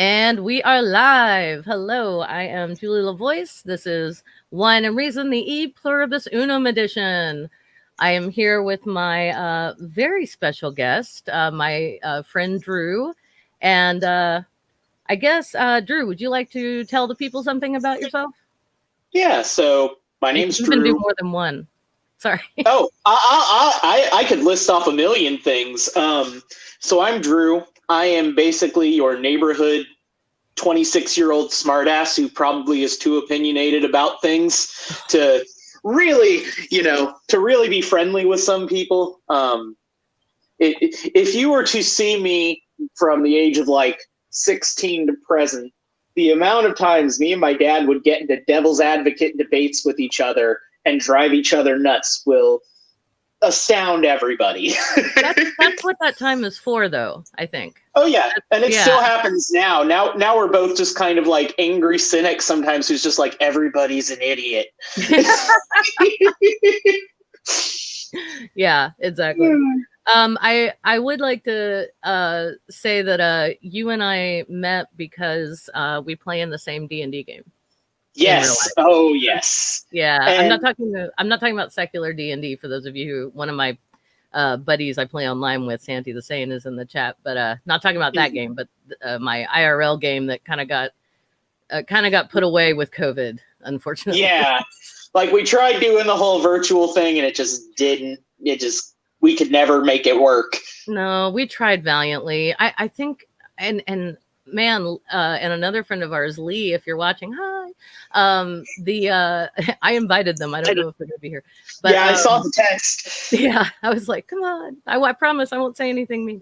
And we are live. Hello, I am Julie LaVoice. This is Wine and Reason, the Pluribus Unum edition. I am here with my very special guest, my friend Drew. And I guess, Drew, would you like to tell the people something about yourself? Yeah, so my name's You Drew. can do more than one. Sorry. Oh, I could list off a million things. So I'm Drew. I am basically your neighborhood 26-year-old smartass who probably is too opinionated about things to really, be friendly with some people. If you were to see me from the age of like 16 to present, the amount of times me and my dad would get into devil's advocate debates with each other and drive each other nuts will astound everybody. That's what that time is for, though, I think. Oh, yeah. And it still happens now. Now we're both just kind of like angry cynics sometimes who's just like, everybody's an idiot. Yeah, exactly. I would like to say that you and I met because we play in the same D&D game. Yes. Oh, yes. Yeah. And I'm not talking about secular D&D for those of you who, one of my buddies I play online with, Santi the Sane, is in the chat, but not talking about that game, but my IRL game that kind of got put away with COVID, unfortunately. Yeah. Like we tried doing the whole virtual thing and it just didn't. We could never make it work. No, we tried valiantly. I think, and man, and another friend of ours, Lee, if you're watching, hi. I invited them. I don't know if they're gonna be here. But, yeah, I saw the text. Yeah, I was like, come on. I promise I won't say anything mean.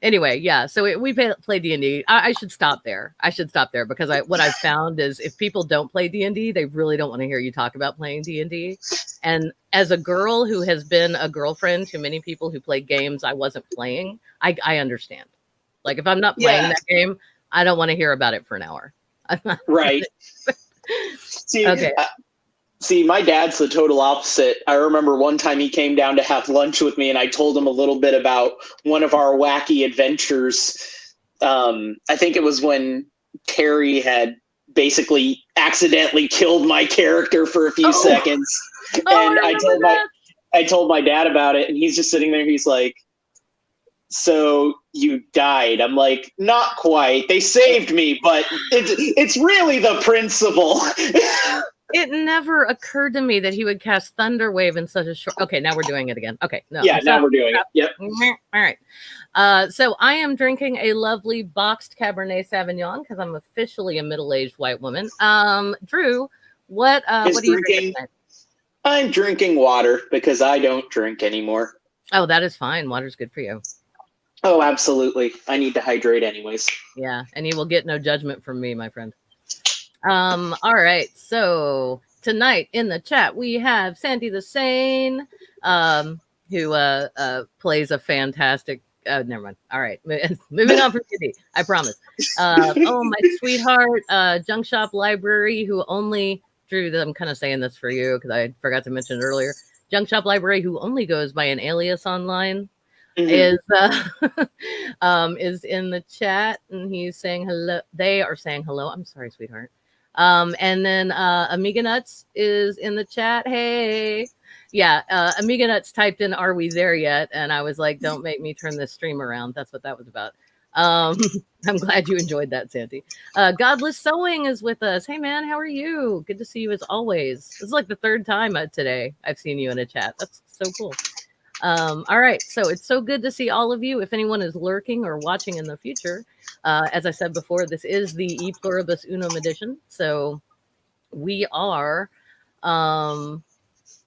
Anyway, yeah. So we play D&D. I should stop there. Because what I've found is if people don't play D&D, they really don't want to hear you talk about playing D&D. And as a girl who has been a girlfriend to many people who play games I wasn't playing, I understand. Like if I'm not playing that game, I don't want to hear about it for an hour. Right. See, my dad's the total opposite. I remember one time he came down to have lunch with me and I told him a little bit about one of our wacky adventures. I think it was when Terry had basically accidentally killed my character for a few seconds. And I told my dad about it and he's just sitting there. He's like, so you died. I'm like, not quite. They saved me, but it's really the principle. It never occurred to me that he would cast Thunderwave in such a short. Okay, now we're doing it again. Okay, no. Yeah, now we're doing it. Yep. All right. So I am drinking a lovely boxed Cabernet Sauvignon because I'm officially a middle-aged white woman. Drew, what are you drinking? I'm drinking water because I don't drink anymore. Oh, that is fine. Water's good for you. Oh, absolutely. I need to hydrate anyways. Yeah, and you will get no judgment from me, my friend. All right. So tonight in the chat we have Santi the Sane, who plays a fantastic. Never mind. All right, moving on from D&D. I promise. Oh, my sweetheart, Junk Shop Library, who only Drew. I'm kind of saying this for you because I forgot to mention it earlier. Junk Shop Library, who only goes by an alias online. Is in the chat and he's saying hello. They are saying hello. I'm sorry, sweetheart. And then Amiga Nuts is in the chat. Hey, yeah. Amiga Nuts typed in, "Are we there yet?" And I was like, "Don't make me turn this stream around." That's what that was about. I'm glad you enjoyed that, Santi. Godless Sewing is with us. Hey, man, how are you? Good to see you as always. This is like the third time today I've seen you in a chat. That's so cool. All right, so it's so good to see all of you. If anyone is lurking or watching in the future, as I said before, this is the E Pluribus Unum edition. So we are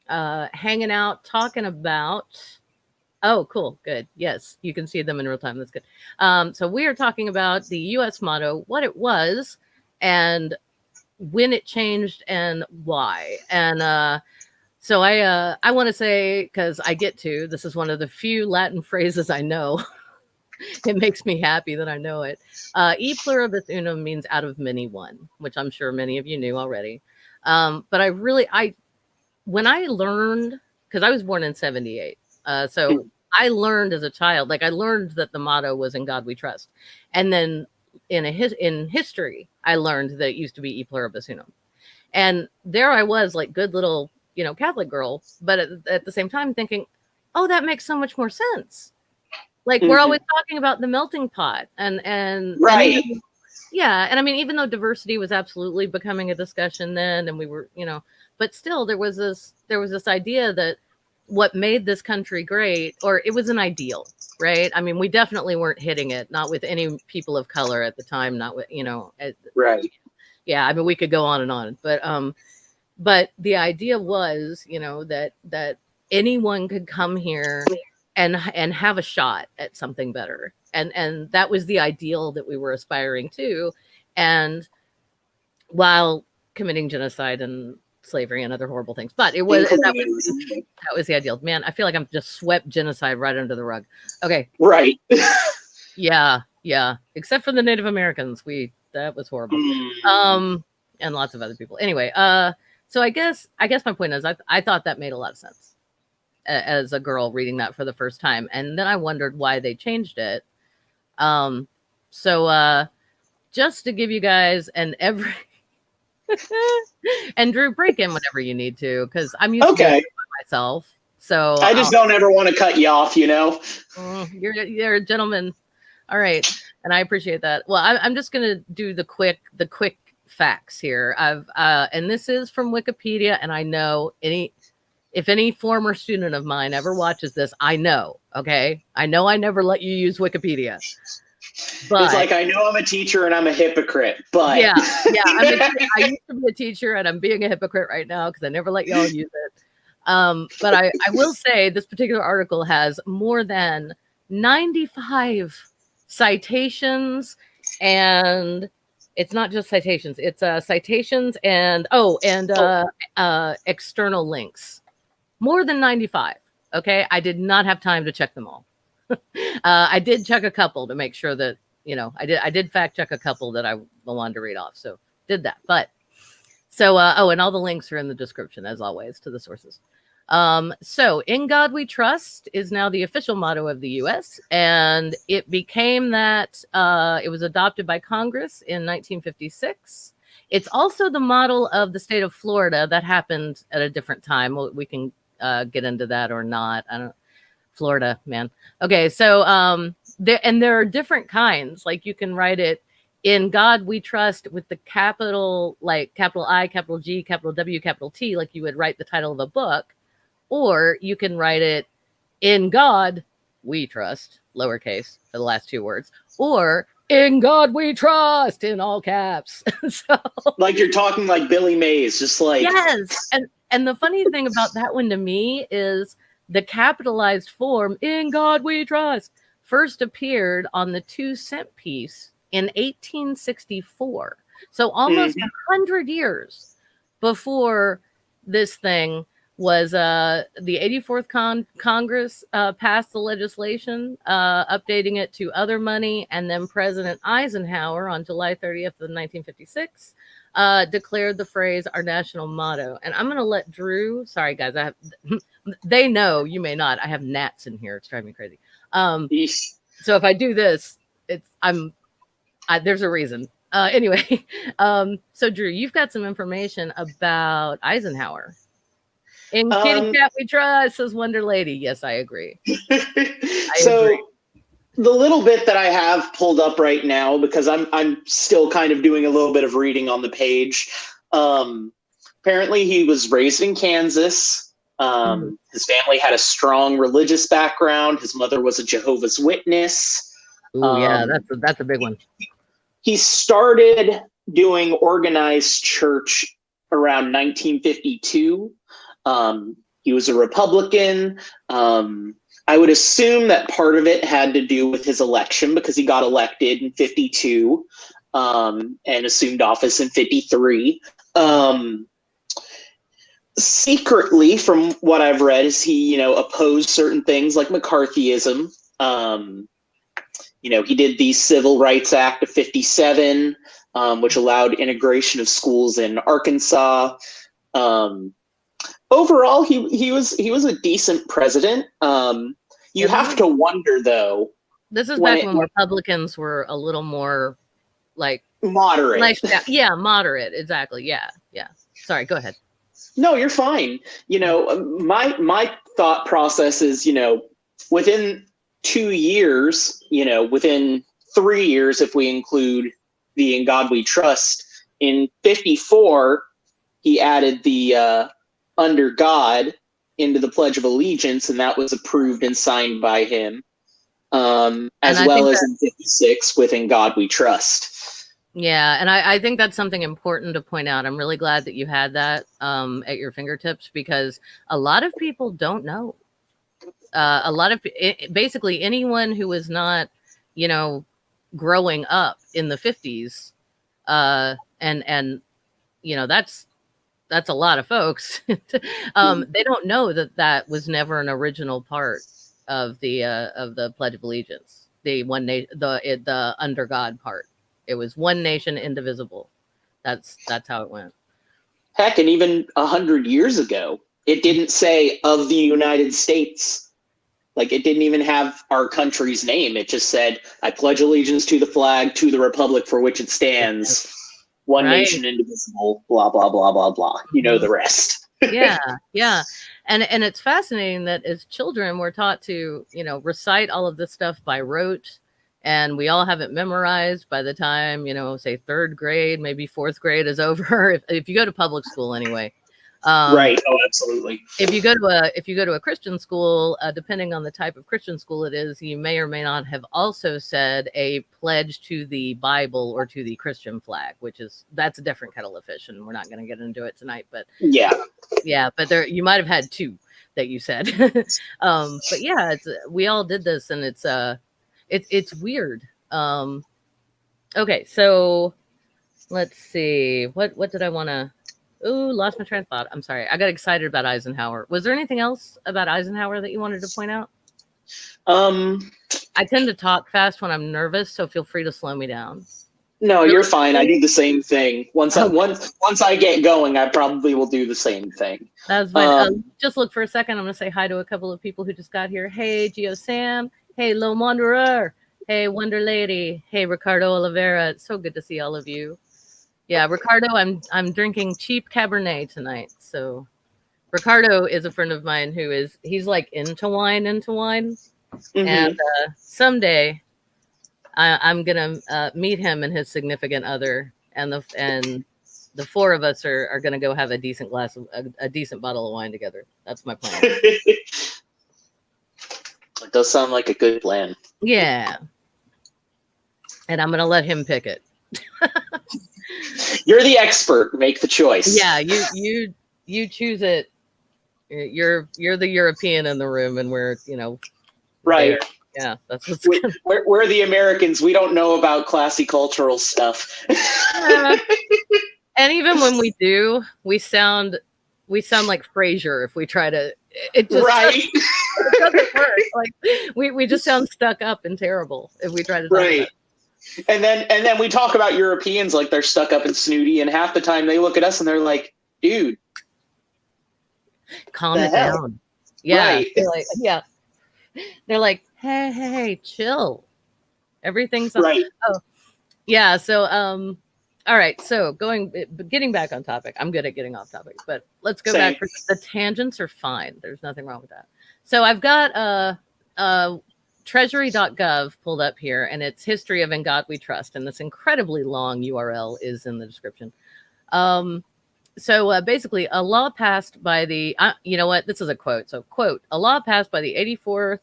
hanging out, talking about. Oh, cool, good. Yes, you can see them in real time. That's good. So we are talking about the U.S. motto, what it was, and when it changed, and why. And so I want to say, because this is one of the few Latin phrases I know. It makes me happy that I know it. E pluribus unum means out of many one, which I'm sure many of you knew already. But when I learned, because I was born in 78, so I learned as a child, like I learned that the motto was "In God We Trust," and then in history, I learned that it used to be "E Pluribus Unum," and there I was, like good little Catholic girl, but at the same time thinking, oh, that makes so much more sense. Like we're always talking about the melting pot, and Right. even, yeah, and I mean, even though diversity was absolutely becoming a discussion then, and we were, but still there was this idea that what made this country great, or it was an ideal, right? I mean, we definitely weren't hitting it, not with any people of color at the time, not with, Right. yeah, I mean, we could go on and on, but the idea was, that anyone could come here and have a shot at something better, and that was the ideal that we were aspiring to, and while committing genocide and slavery and other horrible things, but that was the ideal. Man, I feel like I'm just swept genocide right under the rug. Okay, right. yeah, except for the Native Americans, that was horrible. And lots of other people. Anyway, so I guess my point is, I thought that made a lot of sense as a girl reading that for the first time, and then I wondered why they changed it. So just to give you guys and Drew, break in whenever you need to, because I'm used to doing it by myself. So I just don't ever want to cut you off, You're a gentleman. All right, and I appreciate that. Well, I'm just gonna do the quick facts here. And this is from Wikipedia, and I know if any former student of mine ever watches this, I know. Okay, I know I never let you use Wikipedia. But it's like, I know I'm a teacher and I'm a hypocrite, but yeah. I used to be a teacher, and I'm being a hypocrite right now because I never let y'all use it. But I will say this particular article has more than 95 citations, and it's not just citations. It's citations and external links. More than 95. Okay, I did not have time to check them all. I did check a couple to make sure that I did fact check a couple that I wanted to read off. So did that. But so and all the links are in the description as always to the sources. So "In God We Trust" is now the official motto of the U.S. and it became that. It was adopted by Congress in 1956. It's also the motto of the state of Florida. That happened at a different time. We can get into that or not. I don't. Florida, man. Okay, so there are different kinds. Like you can write it "In God We Trust" with the capital, like capital I, capital G, capital W, capital T, like you would write the title of a book. Or you can write it "In God We Trust," lowercase for the last two words, or "In God We Trust" in all caps. So, like you're talking like Billy Mays, just like, yes. And the funny thing about that one to me is the capitalized form "In God We Trust" first appeared on the 2-cent piece in 1864. So almost 100 years before this thing was the 84th Congress passed the legislation updating it to other money, and then President Eisenhower on July 30th of 1956 declared the phrase our national motto. And I'm going to let Drew, sorry guys, they know, you may not, I have gnats in here, it's driving me crazy. So if I do this, there's a reason. Anyway, so Drew, you've got some information about Eisenhower. "In Kitty Cat We Trust," says Wonder Lady. Yes, I agree. So the little bit that I have pulled up right now, because I'm still kind of doing a little bit of reading on the page. Apparently he was raised in Kansas. His family had a strong religious background. His mother was a Jehovah's Witness. Oh yeah, that's a big one. He started doing organized church around 1952. He was a Republican. I would assume that part of it had to do with his election, because he got elected in 52 and assumed office in 53. Secretly, from what I've read, is he, opposed certain things like McCarthyism. He did the Civil Rights Act of 57, which allowed integration of schools in Arkansas. Overall, he was a decent president. You have to wonder, though. This is back when Republicans were a little more like moderate. Yeah, moderate. Exactly. Yeah. Yeah. Sorry, go ahead. No, you're fine. My thought process is, within 2 years, within 3 years, if we include the In God We Trust, in 54, he added the under God into the Pledge of Allegiance, and that was approved and signed by him. As well as in 56 with In God We Trust. Yeah, and I think that's something important to point out. I'm really glad that you had that at your fingertips, because a lot of people don't know. A lot of basically anyone who was not, growing up in the 50s, and that's a lot of folks. They don't know that was never an original part of the Pledge of Allegiance. The one nation, the under God part. It was one nation, indivisible. That's how it went. Heck, and even 100 years ago, it didn't say of the United States. Like, it didn't even have our country's name. It just said, I pledge allegiance to the flag, to the republic for which it stands, one nation, indivisible, blah, blah, blah, blah, blah. You know the rest. Yeah. And it's fascinating that as children, we're taught to, recite all of this stuff by rote. And we all have it memorized by the time, say 3rd grade, maybe 4th grade is over. If you go to public school anyway. Right. Oh, absolutely. If you go to a Christian school, depending on the type of Christian school it is, you may or may not have also said a pledge to the Bible or to the Christian flag, that's a different kettle of fish, and we're not going to get into it tonight. But but there you might have had 2 that you said. But yeah, we all did this, and it's weird. Okay, so let's see. What did I want to? Ooh, lost my train of thought. I'm sorry. I got excited about Eisenhower. Was there anything else about Eisenhower that you wanted to point out? I tend to talk fast when I'm nervous, so feel free to slow me down. No, you're fine. I do the same thing. Once I get going, I probably will do the same thing. That's fine. Just look for a second. I'm going to say hi to a couple of people who just got here. Hey, Geo Sam. Hey, Lone Wanderer. Hey, Wonder Lady. Hey, Ricardo Oliveira. It's so good to see all of you. Yeah, Ricardo, I'm drinking cheap Cabernet tonight. So Ricardo is a friend of mine he's like into wine. Mm-hmm. And someday I'm going to meet him and his significant other. And the 4 of us are going to go have a decent bottle of wine together. That's my plan. It does sound like a good plan. Yeah. And I'm going to let him pick it. You're the expert. Make the choice. Yeah, you choose it. You're the European in the room, and we're right. There. Yeah, that's what's we're the Americans. We don't know about classy cultural stuff. And even when we do, we sound like Frasier if we try to. It just it doesn't work. Like we just sound stuck up and terrible if we try to talk about it. And then we talk about Europeans like they're stuck up and snooty, and half the time they look at us and they're like, dude, calm it down. Yeah. Right. They're like, hey, chill. Everything's right. Oh, yeah. So, all right. So getting back on topic, I'm good at getting off topic, but let's go back. The tangents are fine. There's nothing wrong with that. So I've got, treasury.gov pulled up here, and it's History of In God We Trust, and this incredibly long URL is in the description. So basically, a law passed by the you know what, this is a quote. So quote, a law passed by the 84th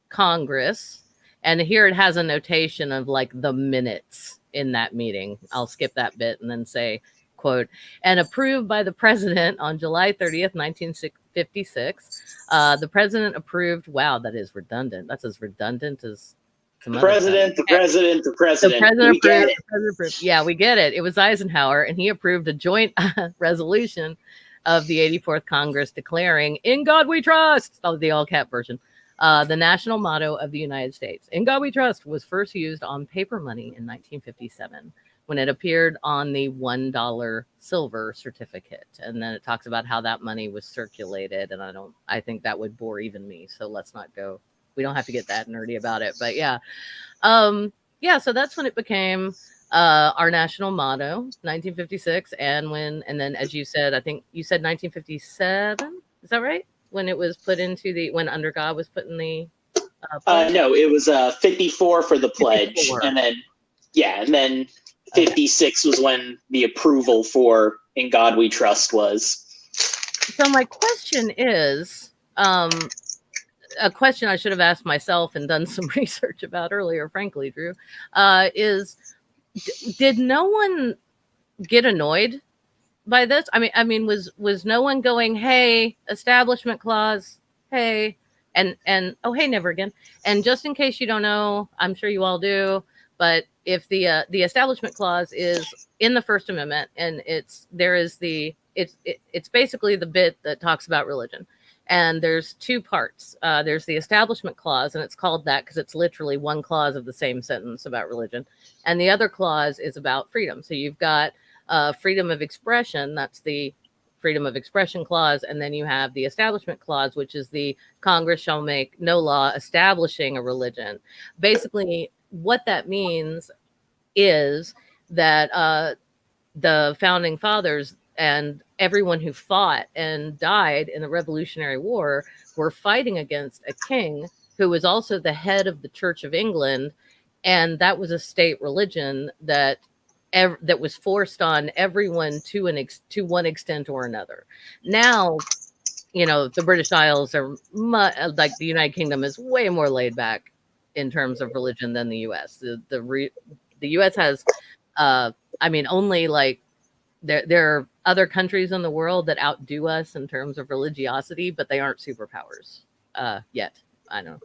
Congress, and here it has a notation of like the minutes in that meeting. I'll skip that bit and then say quote, and approved by the president on July 30th, 1956. The president approved. Wow, that is redundant. That's as redundant as the president. The president approved. Yeah, we get it. It was Eisenhower, and he approved a joint resolution of the 84th Congress declaring "In God We Trust," the all-cap version, the national motto of the United States. "In God We Trust" was first used on paper money in 1957. When it appeared on the $1 silver certificate. And then it talks about how that money was circulated. And I think that would bore even me. So let's not go we don't have to get that nerdy about it, but yeah. Yeah, so that's when it became our national motto, 1956. And then, as you said, I think you said 1957. Is that right? When it was put into when Under God was put in the pledge? No, it was 54 for the pledge, 54. and then 56 was when the approval for "In God We Trust" was. So my question is, a question I should have asked myself and done some research about earlier, frankly, Drew, is did no one get annoyed by this? I mean, was no one going, "Hey, establishment clause, hey," and oh, hey, never again. And just in case you don't know, I'm sure you all do, but if the establishment clause is in the First Amendment, and it's basically the bit that talks about religion. And there's two parts. There's the establishment clause, and it's called that because it's literally one clause of the same sentence about religion. And the other clause is about freedom. So you've got freedom of expression. That's the freedom of expression clause. And then you have the establishment clause, which is the Congress shall make no law establishing a religion. Basically, what that means is that the founding fathers and everyone who fought and died in the Revolutionary War were fighting against a king who was also the head of the Church of England. And that was a state religion that was forced on everyone to one extent or another. Now, the British Isles are like the United Kingdom is way more laid back in terms of religion than the U.S. The U.S. has, only like there are other countries in the world that outdo us in terms of religiosity, but they aren't superpowers yet. I know.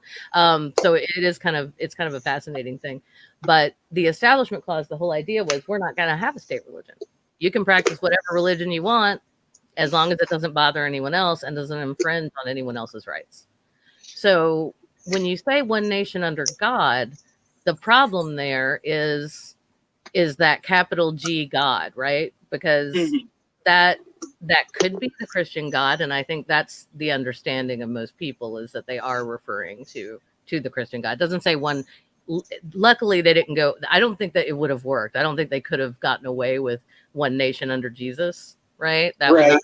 So it's kind of a fascinating thing. But the Establishment Clause, the whole idea was we're not going to have a state religion. You can practice whatever religion you want as long as it doesn't bother anyone else and doesn't infringe on anyone else's rights. So when you say one nation under God, the problem there is that capital G God, right? Because that could be the Christian God, and I think that's the understanding of most people, is that they are referring to the Christian God. It doesn't say one. Luckily, they didn't go. I don't think that it would have worked. I don't think they could have gotten away with one nation under Jesus, right? That would not work.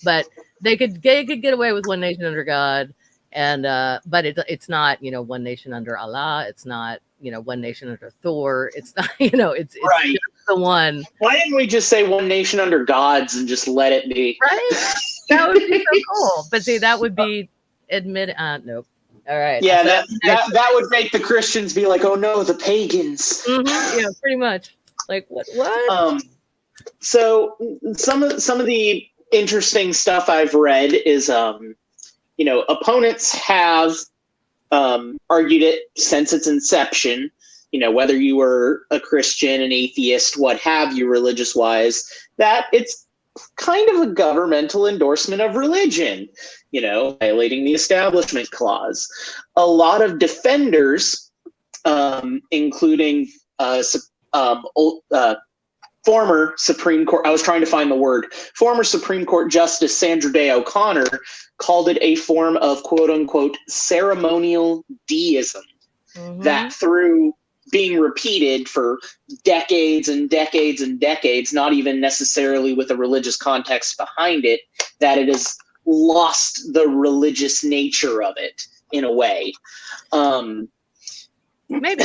But they could get away with one nation under God, and but it's not one nation under Allah. It's not one nation under Thor. It's not it's right. Just the one. Why didn't we just say one nation under gods and just let it be? Right. That would be so cool. But see, that would be nope. All right. Yeah, that would make the Christians be like, oh no, the pagans. Mm-hmm. Yeah, pretty much. Like what? So some of the interesting stuff I've read is opponents have argued it since its inception, whether you were a Christian, an atheist, what have you, religious wise, that it's kind of a governmental endorsement of religion, violating the Establishment Clause. A lot of defenders, including former Supreme Court, I was trying to find the word, former Supreme Court Justice Sandra Day O'Connor called it a form of quote unquote ceremonial deism that through being repeated for decades and decades and decades, not even necessarily with a religious context behind it, that it has lost the religious nature of it in a way. Maybe.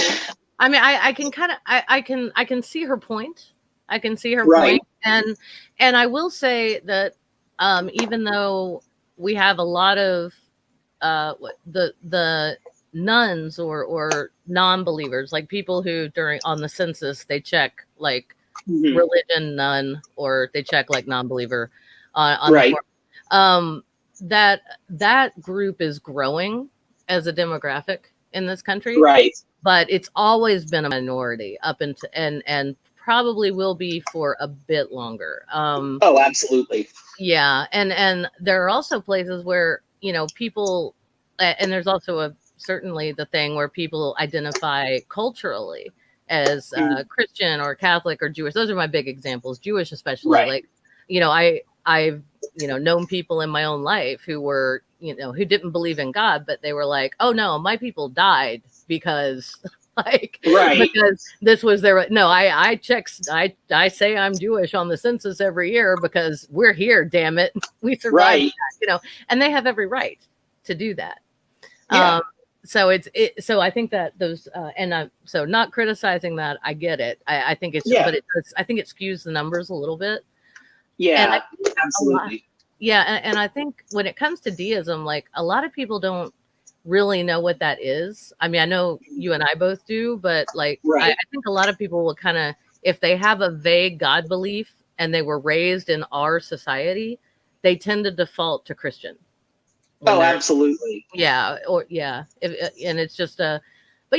I mean, I can kind of, I can see her point. I can see her right. point. And I will say that even though we have a lot of the nuns or non-believers, like people who on the census, they check like religion none, or they check like non-believer on right. the form. That group is growing as a demographic in this country. Right. But it's always been a minority up into and probably will be for a bit longer. Oh, absolutely. Yeah. And there are also places where, people, and there's also certainly the thing where people identify culturally as Christian or Catholic or Jewish. Those are my big examples, Jewish especially. Right. Like, I've known people in my own life who were who didn't believe in God, but they were like, oh no, my people died because like, Right. because this was their, no, I say I'm Jewish on the census every year because we're here, damn it. We survived Right. that, and they have every right to do that. Yeah. So so I think that those, so not criticizing that, I get it. I think it's, Yeah. but I think it skews the numbers a little bit. Yeah, absolutely. And I think when it comes to deism, like a lot of people don't really know what that is. I mean, I know you and I both do, but like Right. I think a lot of people will kind of, if they have a vague God belief and they were raised in our society, they tend to default to Christian. Oh, absolutely. Yeah, and it's just but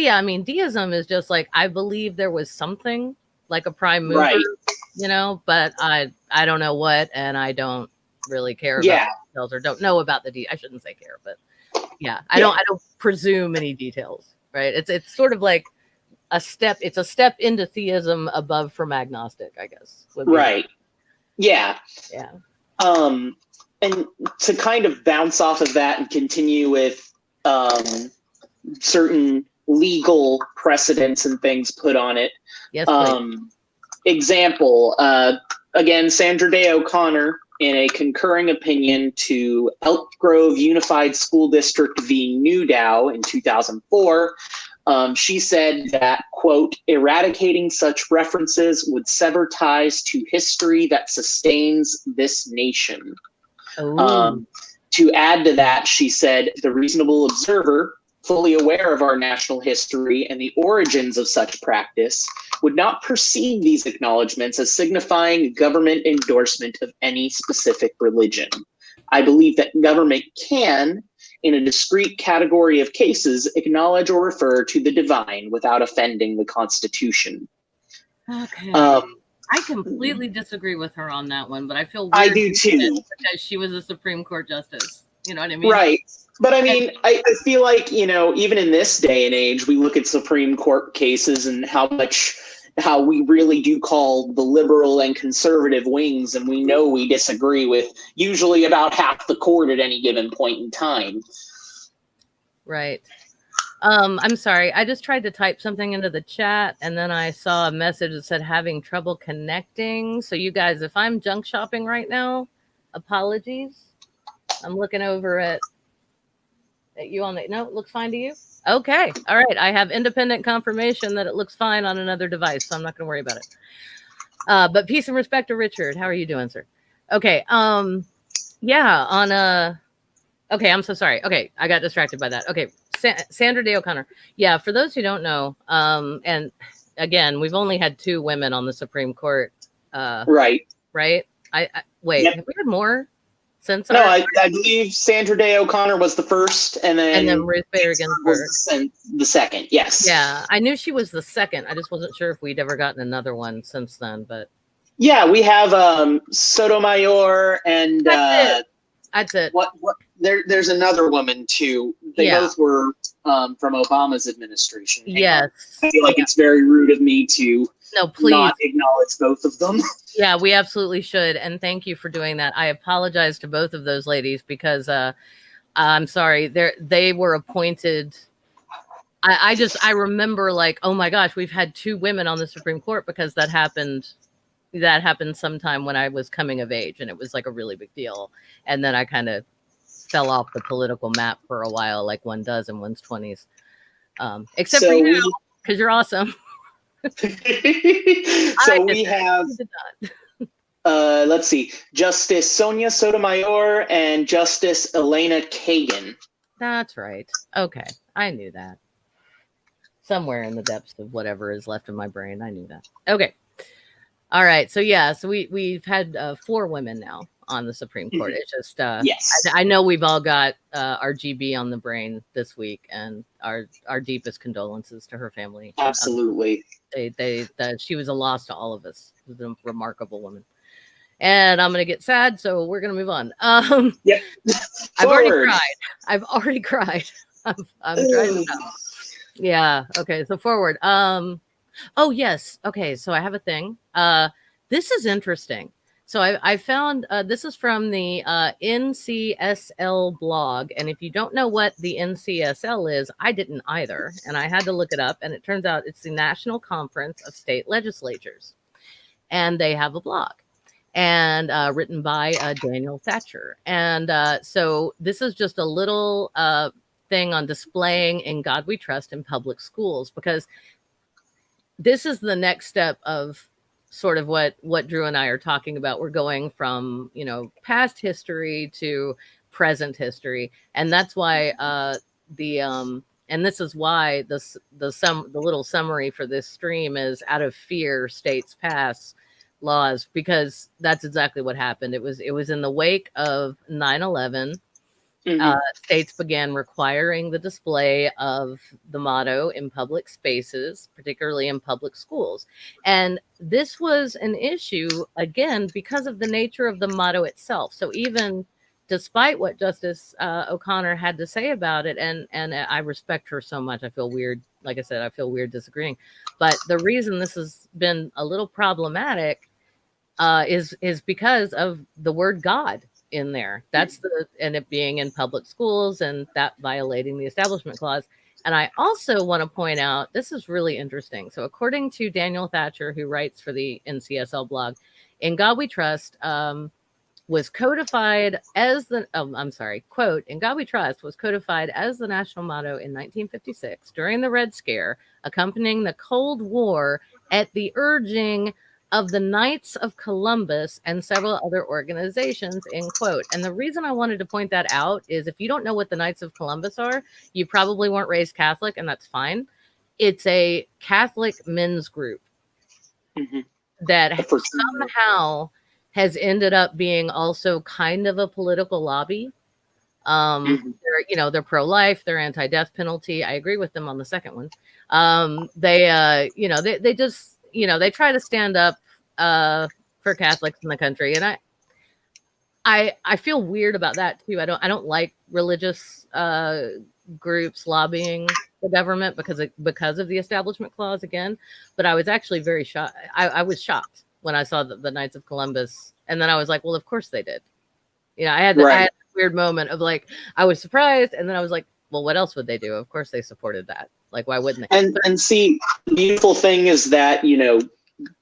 yeah, I mean, deism is just like, I believe there was something like a prime mover, Right. but I don't know what, and I don't really care Yeah. about the details, or don't know about I shouldn't say care, but yeah, I don't presume any details, right? It's sort of like it's a step into theism above from agnostic, I guess. Right. Yeah. Yeah. And to kind of bounce off of that and continue with certain legal precedents and things put on it. Yes, please. Example, again, Sandra Day O'Connor, in a concurring opinion to Elk Grove Unified School District v. Newdow in 2004, she said that, quote, eradicating such references would sever ties to history that sustains this nation. To add to that, she said, the reasonable observer, fully aware of our national history and the origins of such practice, would not perceive these acknowledgments as signifying government endorsement of any specific religion. I believe that government can, in a discrete category of cases, acknowledge or refer to the divine without offending the Constitution. Okay. I completely disagree with her on that one, but I feel weird. I do too. Because she was a Supreme Court justice. You know what I mean? Right. But I mean, I feel like, even in this day and age, we look at Supreme Court cases and how we really do call the liberal and conservative wings, and we know we disagree with usually about half the court at any given point in time. Right. I'm sorry. I just tried to type something into the chat, and then I saw a message that said having trouble connecting. So you guys, if I'm junk shopping right now, apologies. I'm looking over at you on the, no, it looks fine to you? Okay. All right. I have independent confirmation that it looks fine on another device, so I'm not going to worry about it. But peace and respect to Richard. How are you doing, sir? Okay. Yeah, okay, I'm so sorry. Okay, I got distracted by that. Okay, Sandra Day O'Connor. Yeah, for those who don't know, and again, we've only had 2 women on the Supreme Court. Right. Right? I wait, have we had more? Since no, I believe Sandra Day O'Connor was the first, and then Ruth Bader Ginsburg was the second. Yes. Yeah, I knew she was the second. I just wasn't sure if we'd ever gotten another one since then. But yeah, we have Sotomayor and that's it. What? There's another woman too. They both were from Obama's administration. Yes. I feel like it's very rude of me to not acknowledge both of them. Yeah, we absolutely should. And thank you for doing that. I apologize to both of those ladies because I'm sorry. They were appointed. I remember like, oh my gosh, we've had 2 women on the Supreme Court because that happened sometime when I was coming of age, and it was like a really big deal. And then I kind of fell off the political map for a while, like one does in one's 20s. Except for you, because you're awesome. So we have, let's see, Justice Sonia Sotomayor and Justice Elena Kagan. That's right. Okay, I knew that. Somewhere in the depths of whatever is left in my brain, I knew that. Okay. All right. So yeah, so we've had 4 women now on the Supreme Court. It's just yes. I know we've all got our GB on the brain this week, and our deepest condolences to her family. Absolutely. She was a loss to all of us. She was a remarkable woman. And I'm gonna get sad, so we're gonna move on. Yep. I've already cried. I'm trying to stop. Yeah. Okay. So forward. Oh yes. Okay. So I have a thing. This is interesting. So I found this is from the NCSL blog. And if you don't know what the NCSL is, I didn't either. And I had to look it up. And it turns out it's the National Conference of State Legislatures. And they have a blog and written by Daniel Thatcher. And so this is just a little thing on displaying In God We Trust in public schools, because this is the next step of sort of what Drew and I are talking about. We're going from, past history to present history. And that's why and this is why the little summary for this stream is out of fear, states pass laws, because that's exactly what happened. It was in the wake of 9/11. States began requiring the display of the motto in public spaces, particularly in public schools. And this was an issue, again, because of the nature of the motto itself. So even despite what Justice O'Connor had to say about it, and I respect her so much, I feel weird. Like I said, I feel weird disagreeing. But the reason this has been a little problematic is because of the word God in there. That's and it being in public schools and that violating the Establishment Clause. And I also want to point out, this is really interesting. So according to Daniel Thatcher, who writes for the NCSL blog, In God We Trust was codified as quote, In God We Trust was codified as the national motto in 1956 during the Red Scare, accompanying the Cold War at the urging of the Knights of Columbus and several other organizations, end quote. And the reason I wanted to point that out is if you don't know what the Knights of Columbus are, you probably weren't raised Catholic, and that's fine. It's a Catholic men's group that somehow has ended up being also kind of a political lobby. They're pro-life, they're anti-death penalty. I agree with them on the second one. They just, they try to stand up for Catholics in the country, and I feel weird about that too. I don't like religious groups lobbying the government because of the Establishment Clause again. But I was actually very shocked. I was shocked when I saw the Knights of Columbus, and then I was like, well, of course they did. I had a weird moment of like, I was surprised, and then I was like, well, what else would they do? Of course they supported that. Like, why wouldn't they? And see, the beautiful thing is that,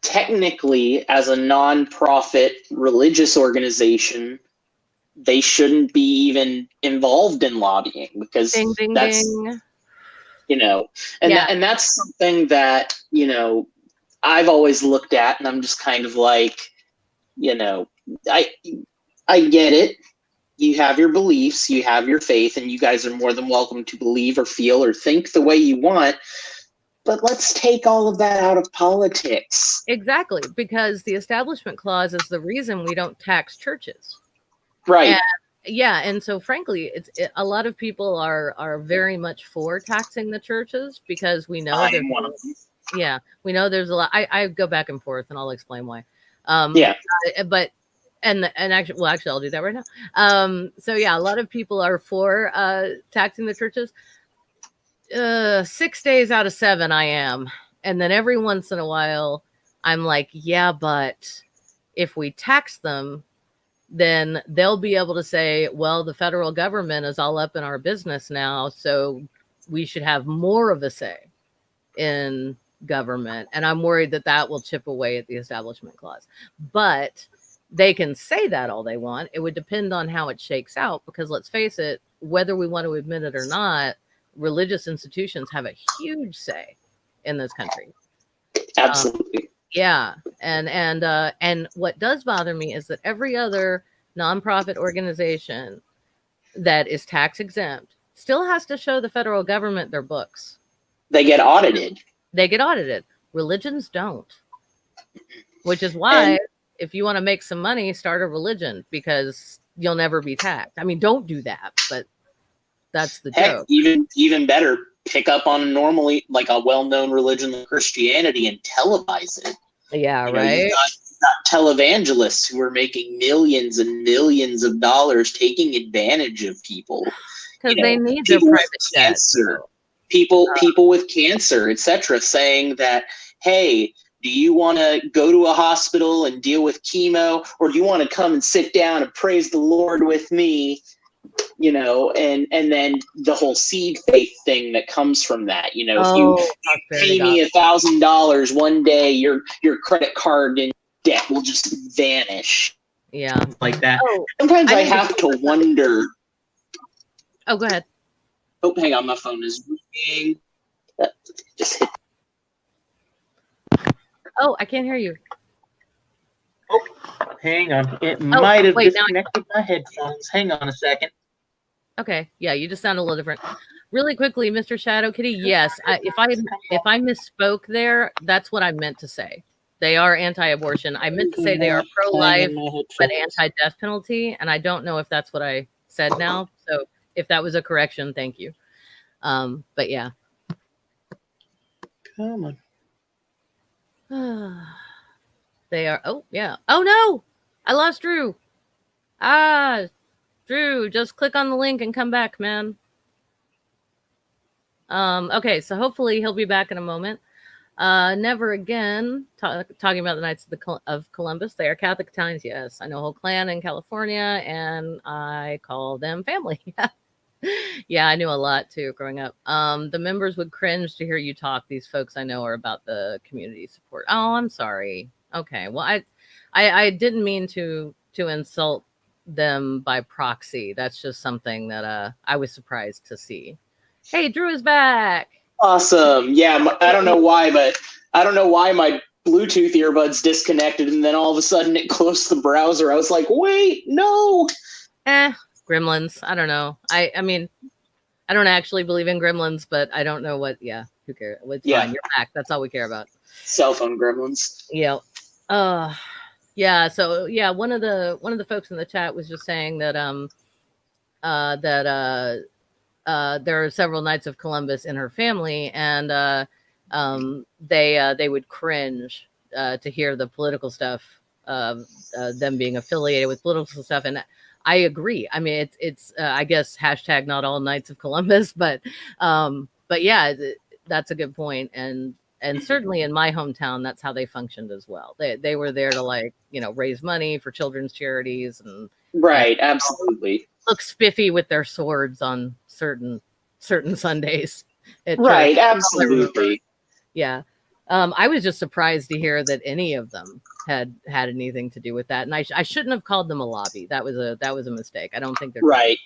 technically, as a non-profit religious organization, they shouldn't be even involved in lobbying because ding, ding, that's, ding. And that's something that, I've always looked at, and I'm just kind of like, I get it. You have your beliefs, you have your faith, and you guys are more than welcome to believe or feel or think the way you want. But let's take all of that out of politics. Exactly, because the Establishment Clause is the reason we don't tax churches. Right. And so frankly, a lot of people are very much for taxing the churches because we know I'm one of them. Yeah, we know there's a lot. I go back and forth, and I'll explain why. But actually, I'll do that right now. So yeah, a lot of people are for taxing the churches. 6 days out of 7, I am, and then every once in a while, I'm like, yeah, but if we tax them, then they'll be able to say, well, the federal government is all up in our business now, so we should have more of a say in government. And I'm worried that will chip away at the Establishment Clause. But they can say that all they want. It would depend on how it shakes out, because let's face it, whether we want to admit it or not, religious institutions have a huge say in this country. Absolutely. Yeah. And what does bother me is that every other nonprofit organization that is tax exempt still has to show the federal government their books. They get audited. Religions don't. Which is why, if you want to make some money, start a religion, because you'll never be taxed. I mean, don't do that, but that's the joke. Even better, pick up on normally like a well-known religion like Christianity and televise it. Yeah, right. You've got televangelists who are making millions and millions of dollars taking advantage of people because they need their private cancer. People with cancer, etc., saying that, hey, Do you want to go to a hospital and deal with chemo, or do you want to come and sit down and praise the Lord with me? You know, and then the whole seed faith thing that comes from that. You know, if you pay me $1,000 one day, your credit card in debt will just vanish. Yeah, like that. Sometimes I have to wonder. Oh, go ahead. Oh, hang on, my phone is ringing. Just hit. Oh, I can't hear you. Oh, hang on. It might have disconnected my headphones. Hang on a second. Okay, yeah, you just sound a little different. Really quickly, Mr. Shadow Kitty, yes, if I misspoke there, that's what I meant to say. They are anti-abortion. I meant to say they are pro-life, but anti-death penalty, and I don't know if that's what I said now. So if that was a correction, thank you. But yeah. Come on. They are. Oh yeah. Oh no, I lost Drew. Drew, just click on the link and come back, man. Okay, so hopefully he'll be back in a moment. Never Again, talking about the Knights of Columbus. They are Catholic Italians, yes. I know a whole clan in California, and I call them family. Yeah, I knew a lot, too, growing up. The members would cringe to hear you talk. These folks I know are about the community support. Oh, I'm sorry. Okay, well, I didn't mean to insult them by proxy. That's just something that I was surprised to see. Hey, Drew is back. Awesome. Yeah, I don't know why, but I don't know why my Bluetooth earbuds disconnected, and then all of a sudden it closed the browser. I was like, wait, no. Gremlins. I don't know. I mean, I don't actually believe in gremlins, but I don't know what. Yeah, who cares? It's fine. You're back. That's all we care about. Cell phone gremlins. Yeah. Yeah. So yeah, one of the folks in the chat was just saying that there are several Knights of Columbus in her family, and they would cringe to hear the political stuff, them being affiliated with political stuff, and I agree. I mean, it's I guess hashtag not all Knights of Columbus, but yeah, that's a good point, and certainly in my hometown, that's how they functioned as well. They were there to, like, you know, raise money for children's charities and right, absolutely. Look spiffy with their swords on certain Sundays. Right, church. Absolutely. Yeah. I was just surprised to hear that any of them had anything to do with that, and I shouldn't have called them a lobby. That was a mistake. I don't think they're right.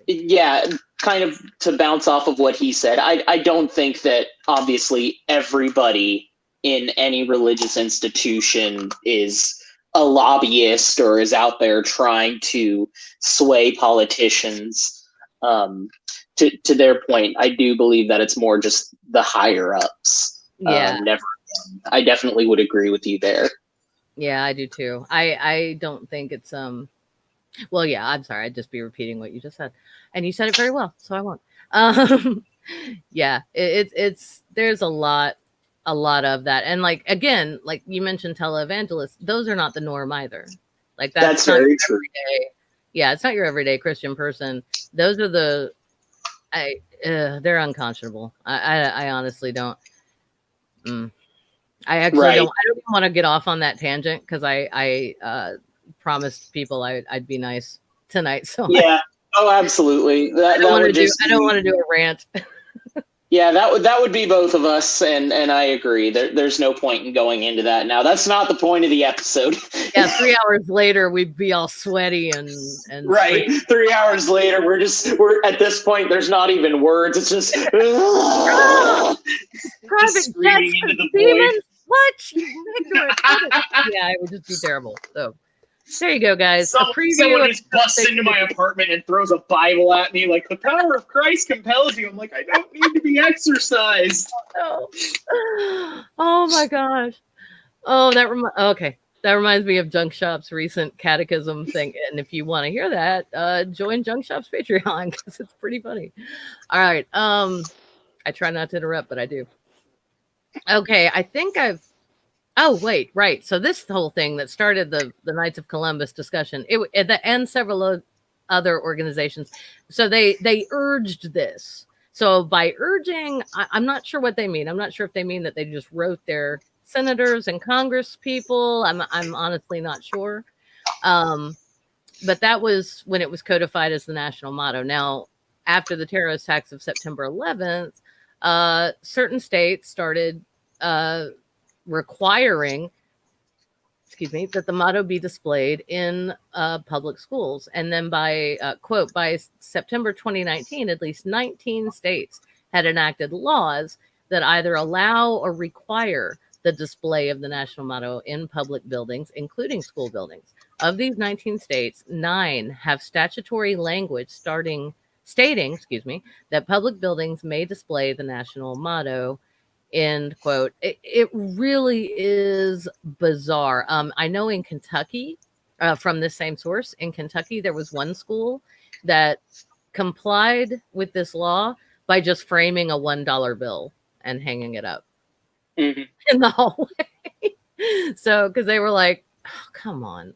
Yeah, kind of to bounce off of what he said. I don't think that obviously everybody in any religious institution is a lobbyist or is out there trying to sway politicians. To their point, I do believe that it's more just the higher ups. Yeah. Never again. I definitely would agree with you there. Yeah, I do too. I don't think it's well, yeah, I'm sorry. I'd just be repeating what you just said. And you said it very well, so I won't. Yeah, it's there's a lot of that. And like, again, like you mentioned televangelists, those are not the norm either. Like that's very true. Yeah, it's not your everyday Christian person. Those are they're unconscionable. I honestly don't. I actually don't. I don't even want to get off on that tangent because I promised people I'd be nice tonight. So yeah. Oh, absolutely. I don't want to do a rant. Yeah, that would be both of us, and I agree. There's no point in going into that now. That's not the point of the episode. Yeah, 3 hours later we'd be all sweaty and right. Sweaty. 3 hours later we're at this point. There's not even words. It's just private jets for demons. What? Yeah, it would just be terrible. So there you go, guys. Someone just busts into my apartment and throws a Bible at me like, the power of Christ compels you. I'm like, I don't need to be exercised. Oh my gosh. Oh, okay. That reminds me of Junk Shop's recent catechism thing. And if you want to hear that, join Junk Shop's Patreon because it's pretty funny. All right. I try not to interrupt, but I do. Okay, I think oh, wait, right. So this whole thing that started the Knights of Columbus discussion, and several other organizations. So they urged this. So by urging, I'm not sure what they mean. I'm not sure if they mean that they just wrote their senators and Congress people. I'm honestly not sure. But that was when it was codified as the national motto. Now, after the terrorist attacks of September 11th, certain states started requiring, that the motto be displayed in public schools. And then by, quote, by September 2019, at least 19 states had enacted laws that either allow or require the display of the national motto in public buildings, including school buildings. Of these 19 states, 9 have statutory language stating, that public buildings may display the national motto. End quote. It really is bizarre. I know in Kentucky, from the same source, in Kentucky, there was one school that complied with this law by just framing a $1 bill and hanging it up in the hallway. So, because they were like, oh, come on.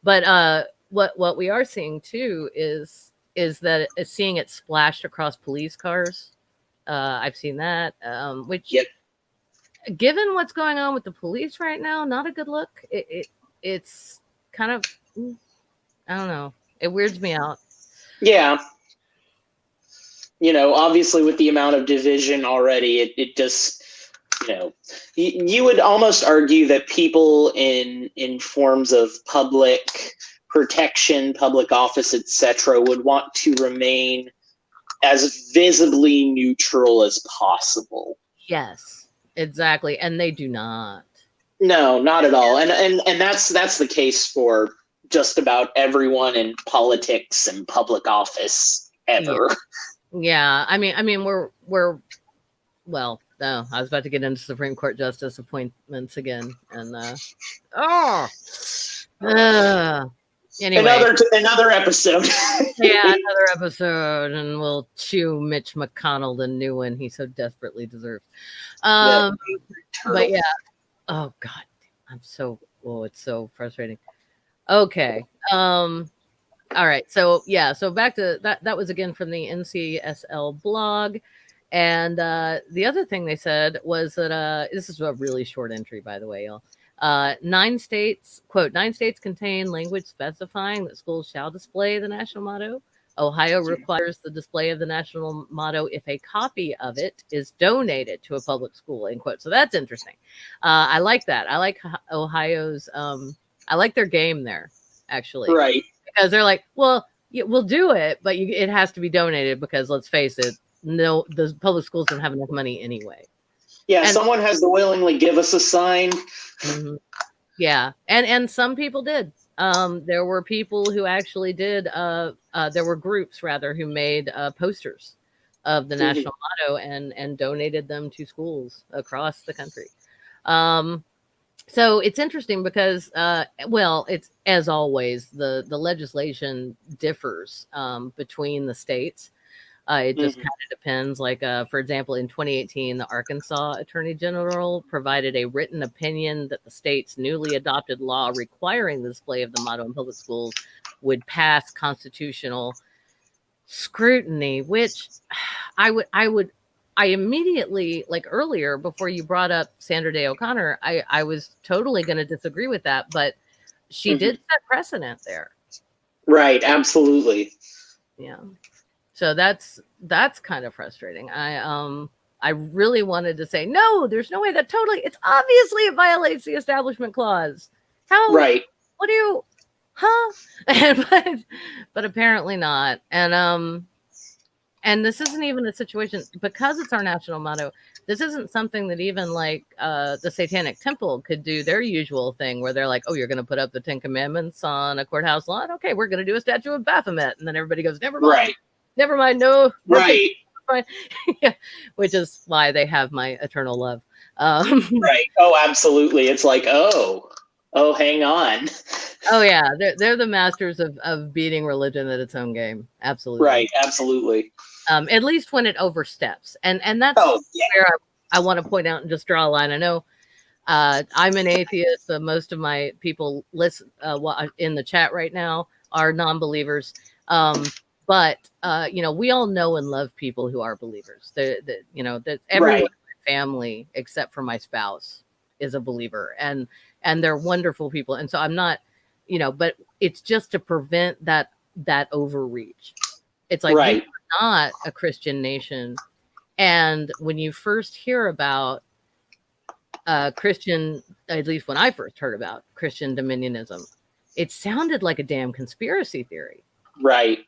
But what we are seeing too is that it's seeing it splashed across police cars. I've seen that, which, given what's going on with the police right now, not a good look. It's kind of, I don't know. It weirds me out. Yeah. Obviously with the amount of division already, it just, you would almost argue that people in forms of public protection, public office, etc., would want to remain as visibly neutral as possible. Yes, exactly. And they do not. No, not at all. And that's the case for just about everyone in politics and public office ever. Yeah. I mean, we're well, no, I was about to get into Supreme Court justice appointments again. And anyway, another episode. Yeah, another episode, and we'll chew Mitch McConnell the new one he so desperately deserves. But yeah, oh god, it's so frustrating. Okay, all right, so back to that was again from the NCSL blog. And the other thing they said was that this is a really short entry, by the way, y'all. 9 states, quote, 9 states contain language specifying that schools shall display the national motto. Ohio requires the display of the national motto if a copy of it is donated to a public school, end quote. So that's interesting. I like that. I like Ohio's, I like their game there, actually. Right. Because they're like, well, we'll do it, but it has to be donated because, let's face it, no, the public schools don't have enough money anyway. Yeah, someone has to willingly give us a sign. Mm-hmm. Yeah, and some people did. There were people who actually did. There were groups rather who made posters of the national motto and donated them to schools across the country. So it's interesting because, it's as always the legislation differs between the states. It just kind of depends. Like, for example, in 2018, the Arkansas Attorney General provided a written opinion that the state's newly adopted law requiring the display of the motto in public schools would pass constitutional scrutiny, which I immediately, like earlier, before you brought up Sandra Day O'Connor, I was totally going to disagree with that, but she did set precedent there. Right. Absolutely. Yeah. So that's kind of frustrating. I really wanted to say, no, there's no way that it's obviously it violates the Establishment Clause. How? Right. What do you, but apparently not. And this isn't even a situation, because it's our national motto. This isn't something that even like the Satanic Temple could do their usual thing where they're like, oh, you're going to put up the 10 Commandments on a courthouse lawn? Okay, we're going to do a statue of Baphomet. And then everybody goes, never mind. Right. Never mind. No. Right. Yeah, which is why they have my eternal love. Right. Oh, absolutely. It's like, oh, hang on. Oh yeah, they're the masters of beating religion at its own game. Absolutely. Right. Absolutely. At least when it oversteps, and that's where I want to point out and just draw a line. I know I'm an atheist. Most of my people listen in the chat right now are non-believers. But we all know and love people who are believers. That everyone in my family, except for my spouse, is a believer, and they're wonderful people. And so I'm not, but it's just to prevent that overreach. It's like, Right. we're not a Christian nation. And when you first hear about Christian, at least when I first heard about Christian dominionism, it sounded like a damn conspiracy theory. Right.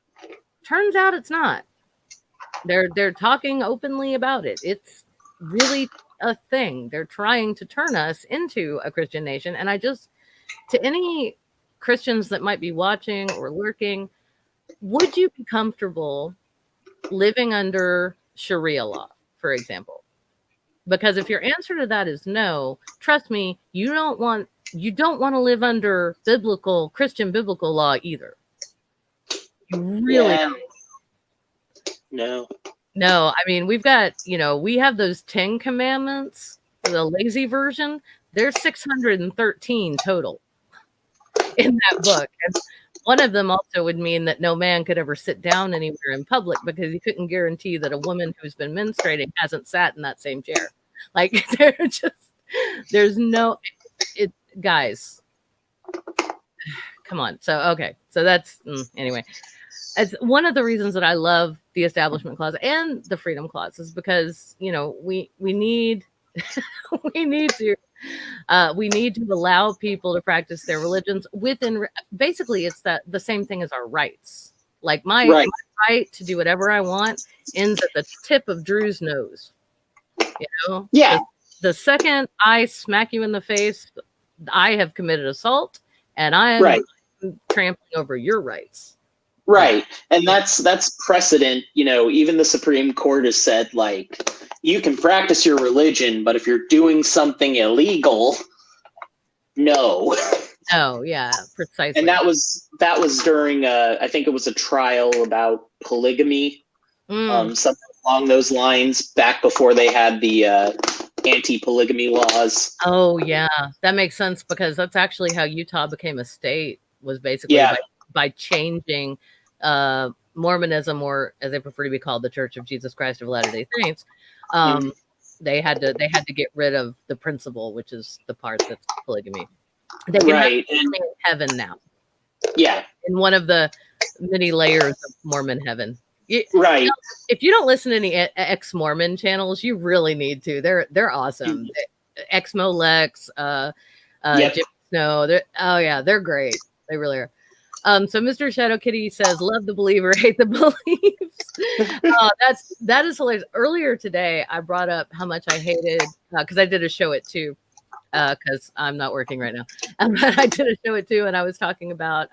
Turns out it's not. They're talking openly about it. It's really a thing. They're trying to turn us into a Christian nation. And to any Christians that might be watching or lurking, would you be comfortable living under Sharia law, for example? Because if your answer to that is no, trust me, you don't want to live under Christian biblical law either. You really don't. No. No, I mean, we've got, we have those 10 commandments, the lazy version. There's 613 total in that book. And one of them also would mean that no man could ever sit down anywhere in public, because you couldn't guarantee that a woman who's been menstruating hasn't sat in that same chair. Like, guys, come on. So, okay. So that's, anyway. It's one of the reasons that I love the Establishment Clause and the Freedom Clause, is because, we need we need to allow people to practice their religions within. Basically, it's the same thing as our rights. Like my right to do whatever I want ends at the tip of Drew's nose. Yeah. The second I smack you in the face, I have committed assault, and I am trampling over your rights. Right. And that's precedent. Even the Supreme Court has said, like, you can practice your religion, but if you're doing something illegal, no. Oh, yeah, precisely. And that was during I think it was a trial about polygamy, something along those lines, back before they had the anti-polygamy laws. Oh, yeah, that makes sense, because that's actually how Utah became a state, was basically by changing Mormonism, or as they prefer to be called, the Church of Jesus Christ of Latter-day Saints. They had to get rid of the principle, which is the part that's polygamy. They can have in heaven now. Yeah, in one of the many layers of Mormon heaven. Right. If you don't listen to any ex-Mormon channels, you really need to. They're awesome. Exmo Lex, Jim Snow. They're great. They really are. So Mr. Shadow Kitty says, "Love the believer, hate the beliefs." That is hilarious. Earlier today, I brought up how much I hated, because I did a show at 2, because I'm not working right now. But I did a show at 2, and I was talking about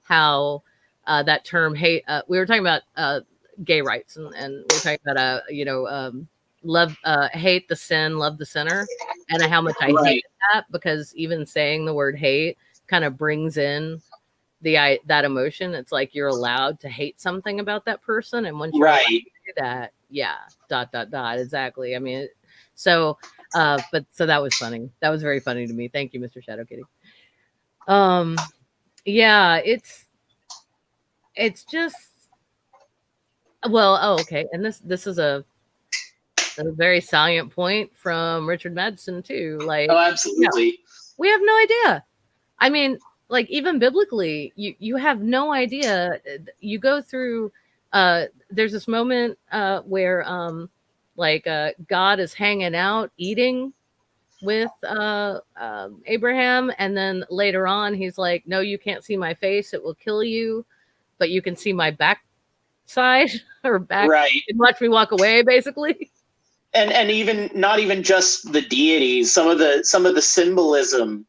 how that term hate. We were talking about gay rights, and we were talking about love, hate the sin, love the sinner, and how much I hated that, because even saying the word hate kind of brings in that emotion. It's like you're allowed to hate something about that person, and once you're allowed to do that, exactly. I mean, so that was funny. That was very funny to me. Thank you, Mr. Shadow Kitty. It's just, okay. And this is a very salient point from Richard Madsen too. Like, oh, absolutely. We have no idea. I mean, like, even biblically, you have no idea. You go through, there's this moment where God is hanging out eating with Abraham, and then later on he's like, "No, you can't see my face, it will kill you, but you can see my backside or back, and watch me walk away," basically. And even not even just the deities, some of the symbolism,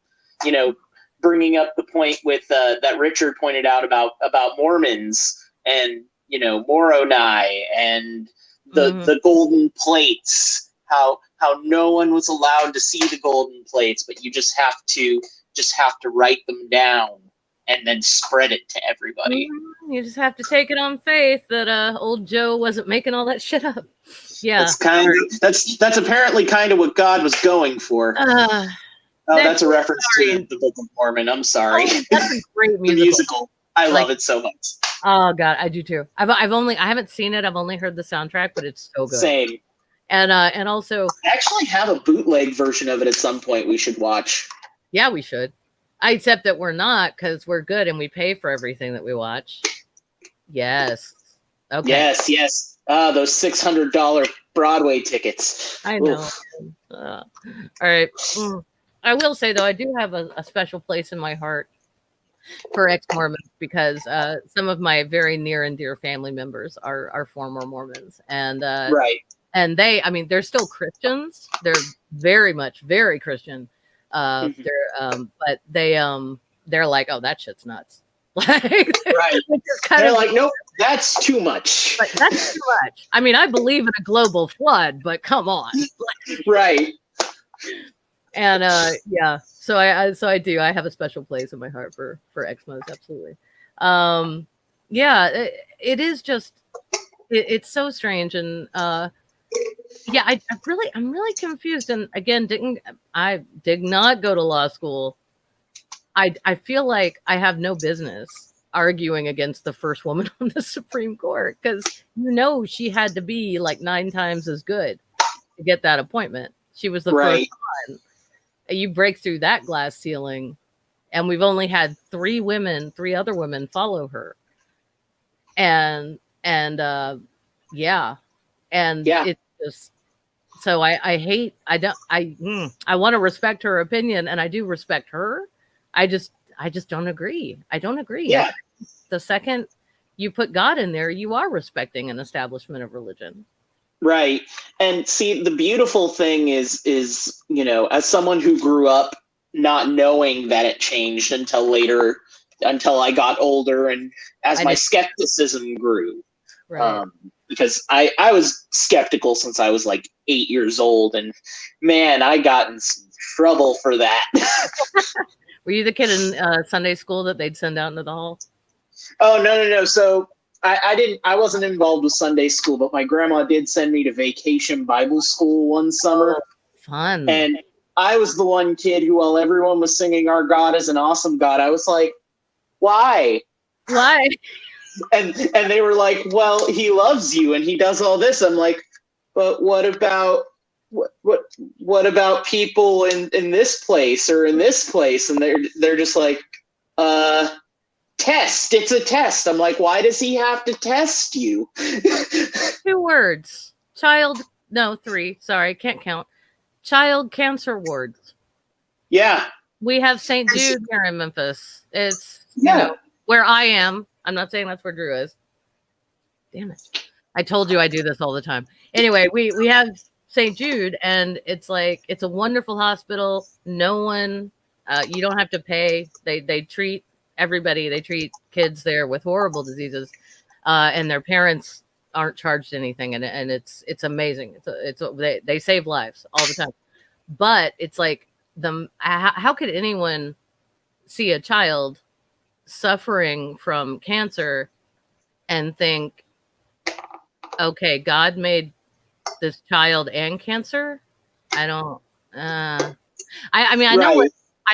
bringing up the point with that Richard pointed out about Mormons and Moroni and the golden plates, how no one was allowed to see the golden plates, but you just have to write them down and then spread it to everybody. You just have to take it on faith that old Joe wasn't making all that shit up. Yeah, that's apparently kind of what God was going for. That's a reference to the Book of Mormon. I'm sorry. Oh, that's a great musical. I love it so much. Oh God, I do too. I haven't seen it. I've only heard the soundtrack, but it's so good. Same. And also, I actually have a bootleg version of it at some point we should watch. yeah, we should. Except that we're not, because we're good and we pay for everything that we watch. Yes. Okay. Yes. Those $600 Broadway tickets. I know. All right. I will say, though, I do have a special place in my heart for ex-Mormons because some of my very near and dear family members are former Mormons. Right. And they, I mean, they're still Christians. They're very Christian. But they're like, oh, that shit's nuts. Like, right. They're like, nope, that's too much. But that's too much. I mean, I believe in a global flood, but come on. Right. And yeah, so I do. I have a special place in my heart for ex-Mos, absolutely. Yeah, it is just it's so strange, and yeah, I'm really confused. And again, I did not go to law school. I feel like I have no business arguing against the first woman on the Supreme Court because she had to be like 9 times as good to get that appointment. She was the first one. You break through that glass ceiling, and we've only had 3 other women follow her. And yeah. It's just so I want to respect her opinion, and I do respect her. I just don't agree. I don't agree. Yeah. The second you put God in there, you are respecting an establishment of religion. Right. And see, the beautiful thing is, as someone who grew up not knowing that it changed until I got older and as my skepticism grew. Right. Because I was skeptical since I was like 8 years old, and man, I got in some trouble for that. Were you the kid in Sunday school that they'd send out into the hall? Oh, no. So I wasn't involved with Sunday school, but my grandma did send me to vacation Bible school one summer. Oh, fun. And I was the one kid who, while everyone was singing "Our God is an Awesome God," I was like, why? Why? And they were like, well, he loves you and he does all this. I'm like, but what about people in this place or in this place? And they're just like, test. It's a test. I'm like, why does he have to test you? 2 words. Child. No, 3. Sorry, can't count. Child cancer wards. Yeah. We have St. Jude here in Memphis. It's where I am. I'm not saying that's where Drew is. Damn it. I told you I do this all the time. Anyway, we have St. Jude, and it's like, it's a wonderful hospital. No one, you don't have to pay. They treat everybody. They treat kids there with horrible diseases, and their parents aren't charged anything. And it's amazing. They save lives all the time. But it's like, how could anyone see a child suffering from cancer and think, okay, God made this child and cancer? I don't. I mean, I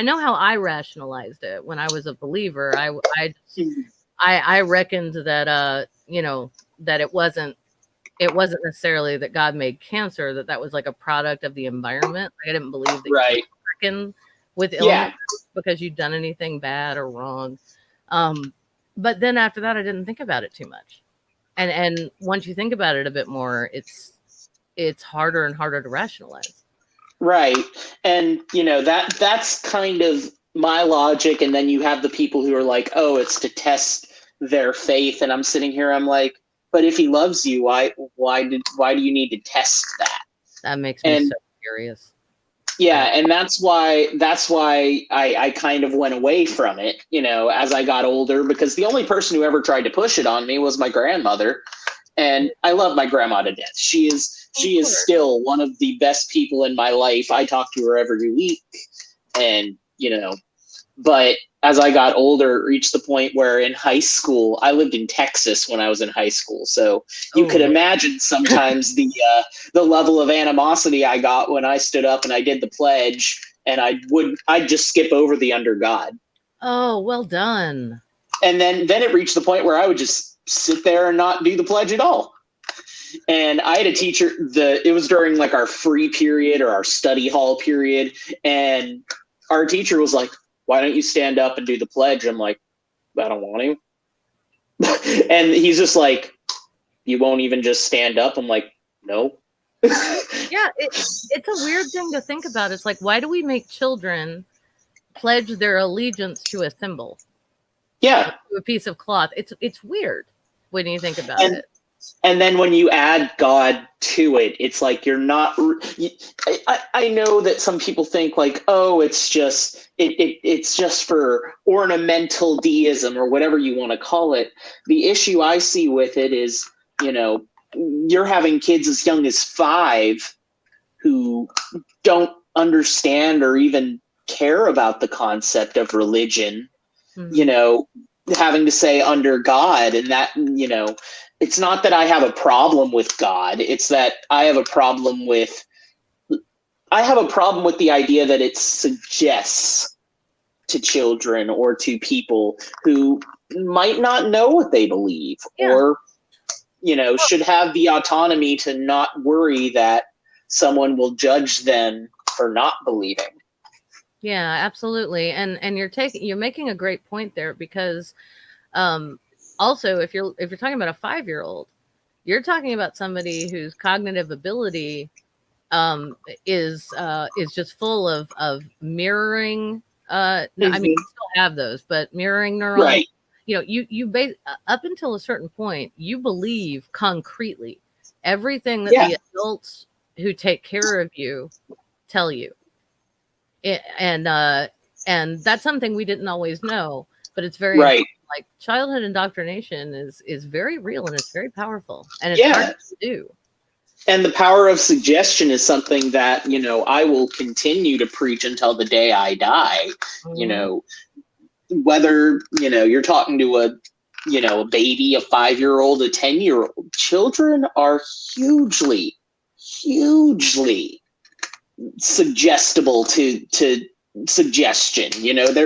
know how I rationalized it when I was a believer. I reckoned that that it wasn't necessarily that God made cancer, that was like a product of the environment. Like, I didn't believe that you were stricken with illness because you'd done anything bad or wrong. But then after that, I didn't think about it too much. And once you think about it a bit more, it's harder and harder to rationalize. Right. And, that's kind of my logic. And then you have the people who are like, oh, it's to test their faith. And I'm sitting here, I'm like, but if he loves you, why do you need to test that? That makes me so curious. Yeah, and that's why I kind of went away from it, as I got older, because the only person who ever tried to push it on me was my grandmother. And I love my grandma to death. She is still one of the best people in my life. I talk to her every week. And, but as I got older, it reached the point where in high school, I lived in Texas when I was in high school. So you could imagine sometimes the level of animosity I got when I stood up and I did the pledge, and I'd just skip over the under God. Oh, well done. And then it reached the point where I would just sit there and not do the pledge at all. And I had a teacher, it was during like our free period or our study hall period. And our teacher was like, why don't you stand up and do the pledge? I'm like, I don't want to. And he's just like, you won't even just stand up? I'm like, no. Yeah, it's a weird thing to think about. It's like, why do we make children pledge their allegiance to a symbol? Yeah. To a piece of cloth. It's weird when you think about it. And then when you add God to it, it's like you're not. I know that some people think like, oh, it's just for ornamental deism or whatever you want to call it. The issue I see with it is, you're having kids as young as 5 who don't understand or even care about the concept of religion. Having to say under God, and that, it's not that I have a problem with God. It's that I have a problem with the idea that it suggests to children or to people who might not know what they believe, or, should have the autonomy to not worry that someone will judge them for not believing. Yeah, absolutely. And you're making a great point there, because also if you're talking about a 5-year-old, you're talking about somebody whose cognitive ability is just full of mirroring. I mean, you still have those, but mirroring neurons. Right. You up until a certain point, you believe concretely everything that the adults who take care of you tell you. And that's something we didn't always know, but it's very right. Like childhood indoctrination is very real, and it's very powerful, and it's hard to do. And the power of suggestion is something that, I will continue to preach until the day I die. Whether, you're talking to a baby, a 5-year-old, a 10-year-old, children are hugely suggestible to suggestion.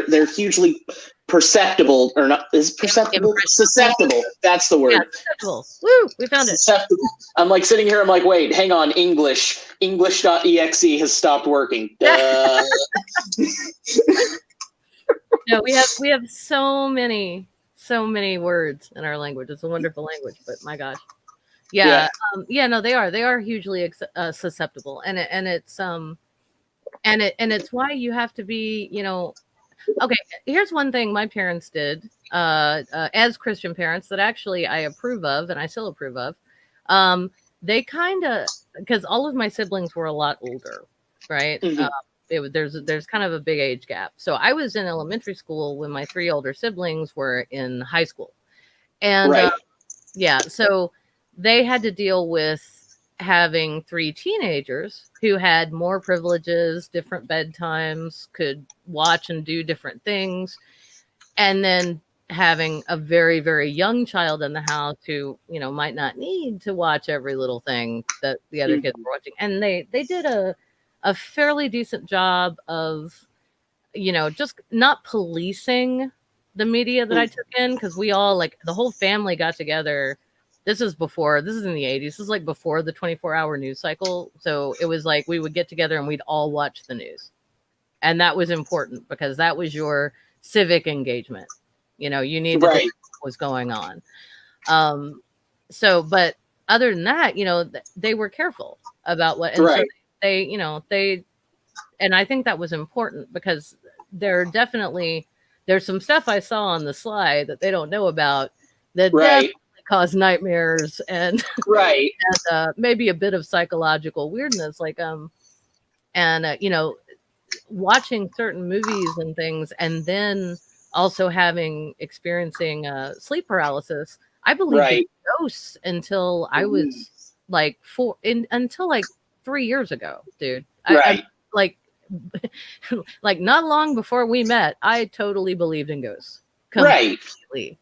They're hugely perceptible, or not, is perceptible? Susceptible. That's the word. Yeah, susceptible. Woo, we found it. Susceptible. I'm like sitting here, I'm like, wait, hang on, English.exe has stopped working. No, we have so many words in our language. It's a wonderful language, but my gosh. Yeah. No, they are hugely susceptible, and it's why you have to be, okay. Here's one thing my parents did as Christian parents that actually I approve of, and I still approve of. They kind of, because all of my siblings were a lot older, right? Mm-hmm. There's kind of a big age gap. So I was in elementary school when my 3 older siblings were in high school, and so they had to deal with having 3 teenagers who had more privileges, different bedtimes, could watch and do different things, and then having a very, very young child in the house who, might not need to watch every little thing that the other kids were watching. And they did a fairly decent job of, just not policing the media that I took in, because we all, like, the whole family got together. This is in the 80s. This is like before the 24-hour news cycle. So it was like we would get together and we'd all watch the news. And that was important because that was your civic engagement. You needed to know what was going on. But other than that, they were careful about what, and so they, and I think that was important because there's some stuff I saw on the slide that they don't know about that definitely cause nightmares and and maybe a bit of psychological weirdness, like watching certain movies and things, and then also experiencing sleep paralysis. I believed in ghosts until I was like 3 years ago, dude. I like not long before we met, I totally believed in ghosts completely.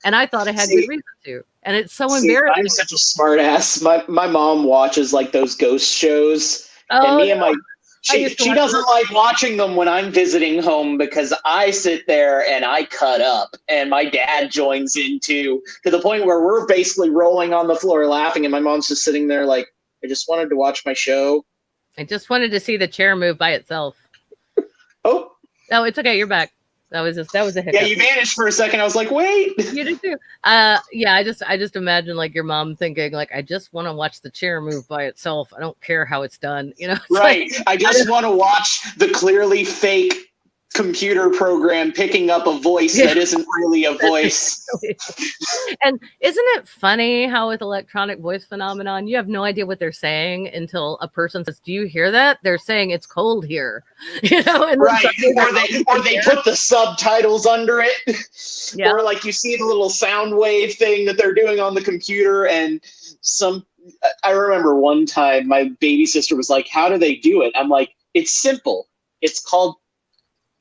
And I thought I had good reason to. And it's so embarrassing. I'm such a smart ass. My mom watches like those ghost shows. And She doesn't like watching them when I'm visiting home because I sit there and I cut up, and my dad joins in too, to the point where we're basically rolling on the floor laughing, and my mom's just sitting there like, I just wanted to watch my show. I just wanted to see the chair move by itself. Oh, it's okay. You're back. That was a hiccup. Yeah, you vanished for a second. I was like, wait. You did too. Yeah, I just imagine like your mom thinking like, I just want to watch the chair move by itself. I don't care how it's done. You know, right. Like, I just want to watch the clearly fake computer program picking up a voice that isn't really a voice. And isn't it funny how with electronic voice phenomenon, you have no idea what they're saying until a person says, do you hear that? They're saying it's cold here. You know, and right. Or they put the subtitles under it. Yeah. Or like you see the little sound wave thing that they're doing on the computer, and I remember one time my baby sister was like, how do they do it? I'm like, it's simple. It's called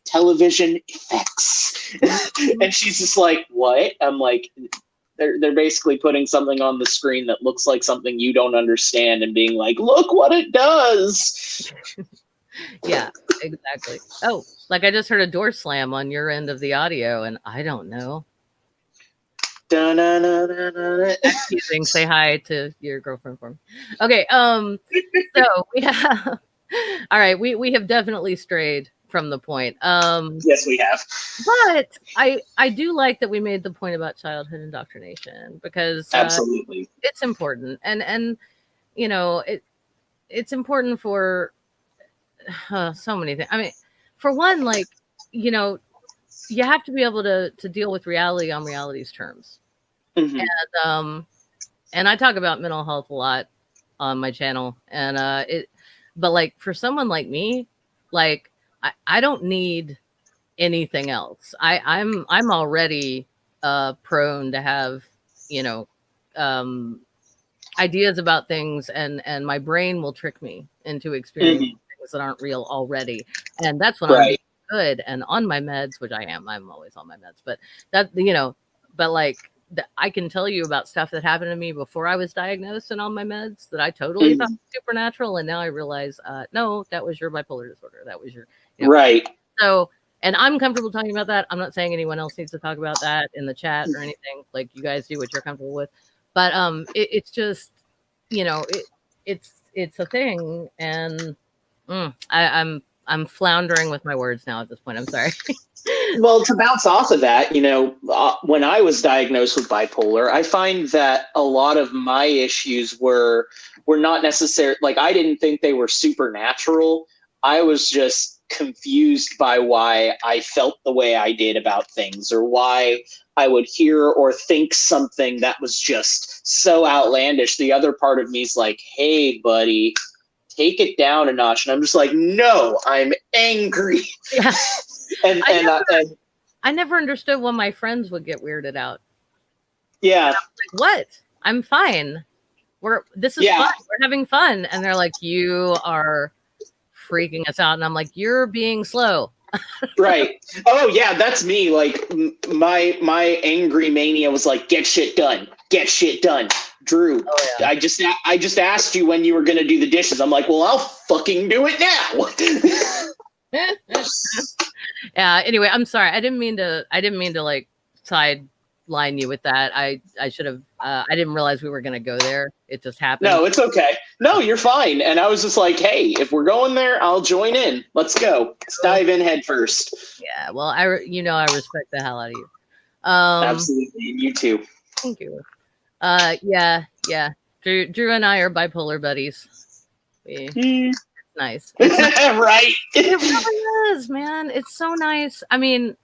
television effects. And she's just like, what? I'm like, they're basically putting something on the screen that looks like something you don't understand and being like, look what it does. Yeah, exactly. Oh, like I just heard a door slam on your end of the audio, and I don't know. Excusing, say hi to your girlfriend for me. Okay, so we have all right, we have definitely strayed from the point. Yes, we have. But I do like that we made the point about childhood indoctrination, because absolutely it's important, and you know, it's important for so many things. I mean, for one, like, you know, you have to be able to deal with reality on reality's terms. Mm-hmm. And I talk about mental health a lot on my channel, and but like for someone like me, like I don't need anything else. I'm already prone to have, you know, ideas about things, and my brain will trick me into experiencing things that aren't real already. And that's when I'm being good and on my meds, which I am. I'm always on my meds, but that, you know, but like I can tell you about stuff that happened to me before I was diagnosed and on my meds that I totally thought was supernatural, and now I realize, no, that was your bipolar disorder. That was your, you know, right. So, and I'm comfortable talking about that. I'm not saying anyone else needs to talk about that in the chat or anything. Like, you guys do what you're comfortable with. But it's just, you know, it's a thing, and I'm floundering with my words now at this point. I'm sorry. Well, to bounce off of that, you know, when I was diagnosed with bipolar, I find that a lot of my issues were not necessarily, like, I didn't think they were supernatural. I was just confused by why I felt the way I did about things, or why I would hear or think something that was just so outlandish. The other part of me is like, hey, buddy, take it down a notch. And I'm just like, no, I'm angry. Yeah. and I never understood when my friends would get weirded out. Yeah. Like, what? I'm fine. This is fun. We're having fun. And they're like, you are freaking us out. And I'm like, you're being slow. Right. Oh yeah, that's me. Like my angry mania was like, get shit done. Get shit done. Drew, I just asked you when you were gonna do the dishes. I'm like, well, I'll fucking do it now. Yeah, anyway, I'm sorry. I didn't mean to like sideline you with that. I should have I didn't realize we were gonna go there. It just happened. No, it's okay. No, you're fine. And I was just like, hey, if we're going there, I'll join in. Let's go. Let's dive in head first. Yeah, well, I respect the hell out of you. Absolutely. You too. Thank you. Yeah. Drew and I are bipolar buddies. It's nice. Right. It really is, man. It's so nice. I mean,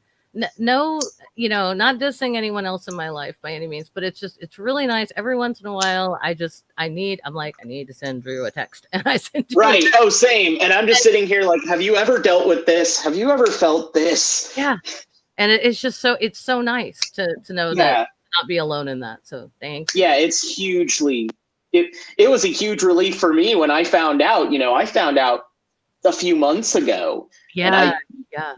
no, you know, not dissing anyone else in my life by any means, but it's really nice. Every once in a while, I need to send Drew a text, and I send Drew right. Oh, same. And I'm just sitting here like, have you ever dealt with this? Have you ever felt this? Yeah. And it's so nice to know that not be alone in that. So thanks. Yeah, it's hugely. It was a huge relief for me when I found out. You know, I found out a few months ago. Yeah.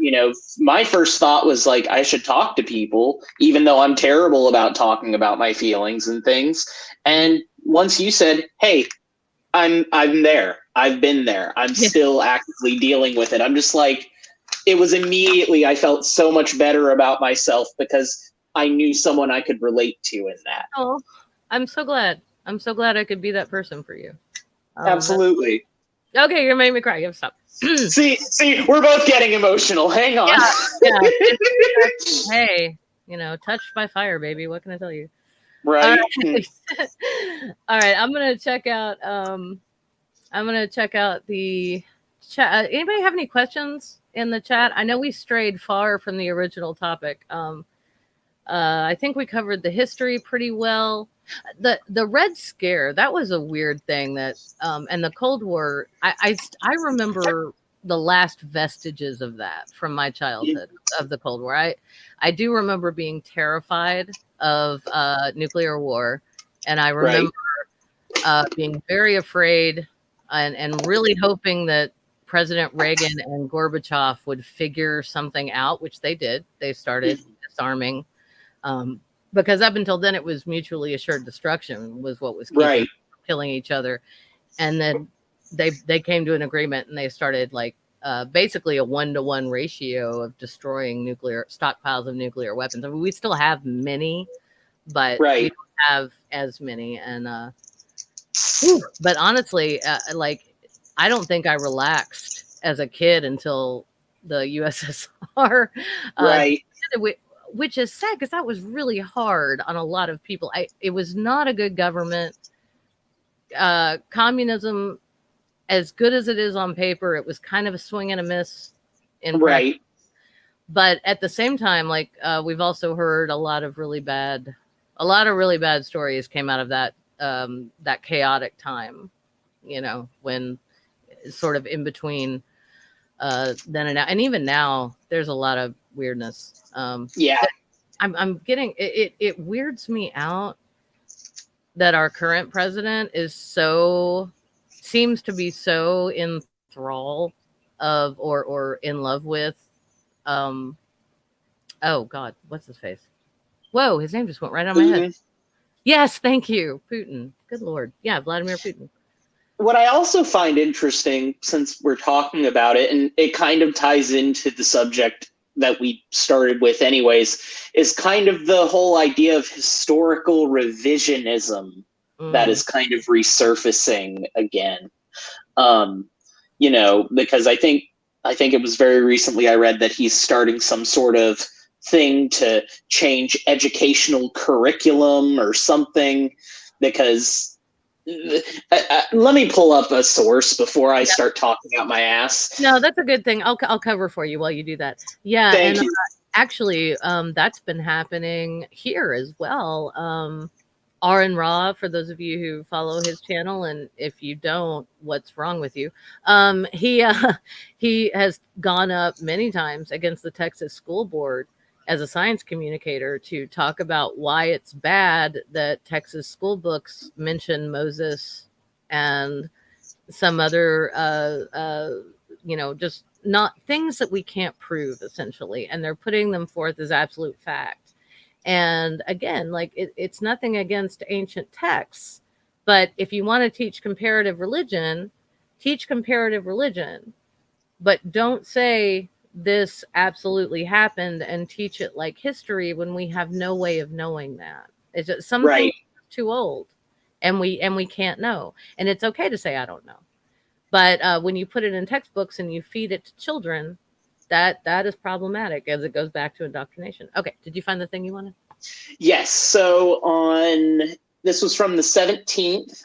You know, my first thought was like, I should talk to people, even though I'm terrible about talking about my feelings and things. And once you said, hey, I'm there. I've been there. I'm Yeah. still actively dealing with it. I'm just like, it was immediately, I felt so much better about myself because I knew someone I could relate to in that. Oh, I'm so glad. I'm so glad I could be that person for you. Absolutely. Okay, you're making me cry. You have to stop. See, we're both getting emotional. Hang on. Yeah. Hey, touched by fire, baby. What can I tell you? Right. All right. All right. I'm gonna check out. I'm gonna check out the chat. Anybody have any questions in the chat? I know we strayed far from the original topic. I think we covered the history pretty well. The Red Scare, that was a weird thing that and the Cold War, I remember the last vestiges of that from my childhood of the Cold War. I do remember being terrified of nuclear war, and I remember being very afraid and really hoping that President Reagan and Gorbachev would figure something out, which they did. They started disarming. Because up until then, it was mutually assured destruction was what was keeping killing each other, and then they came to an agreement and they started like basically a 1-to-1 ratio of destroying nuclear stockpiles of nuclear weapons. I mean, we still have many, but we don't have as many. And but honestly, like I don't think I relaxed as a kid until the USSR. Which is sad because that was really hard on a lot of people. It was not a good government. Communism, as good as it is on paper, it was kind of a swing and a miss in practice. But at the same time, like we've also heard a lot of really bad stories came out of that that chaotic time. When sort of in between then and now, and even now, there's a lot of weirdness. I'm getting it. It weirds me out that our current president seems to be so in thrall of or in love with. Oh God, what's his face? Whoa, his name just went right on my head. Yes, thank you, Putin. Good Lord, yeah, Vladimir Putin. What I also find interesting, since we're talking about it, and it kind of ties into the subject that we started with anyways, is kind of the whole idea of historical revisionism that is kind of resurfacing again. Because I think it was very recently I read that he's starting some sort of thing to change educational curriculum or something, because let me pull up a source before I start talking out my ass. No, that's a good thing. I'll cover for you while you do that. Yeah, Thank you. Actually, that's been happening here as well. R&Raw, for those of you who follow his channel, and if you don't, what's wrong with you? He has gone up many times against the Texas School Board as a science communicator to talk about why it's bad that Texas school books mention Moses and some other, just not things that we can't prove, essentially. And they're putting them forth as absolute fact. And again, like it's nothing against ancient texts, but if you want to teach comparative religion, but don't say this absolutely happened and teach it like history when we have no way of knowing that. It's just something too old and we can't know. And it's okay to say, I don't know. But when you put it in textbooks and you feed it to children, that is problematic as it goes back to indoctrination. Okay. Did you find the thing you wanted? Yes. So this was from the 17th.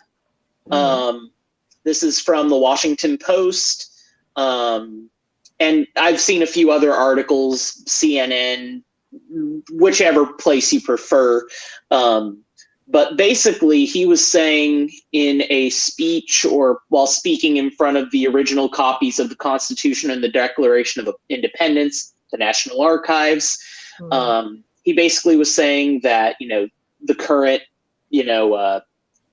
This is from the Washington Post. And I've seen a few other articles, CNN, whichever place you prefer. But basically, he was saying in a speech or while speaking in front of the original copies of the Constitution and the Declaration of Independence, the National Archives, he basically was saying that, the current,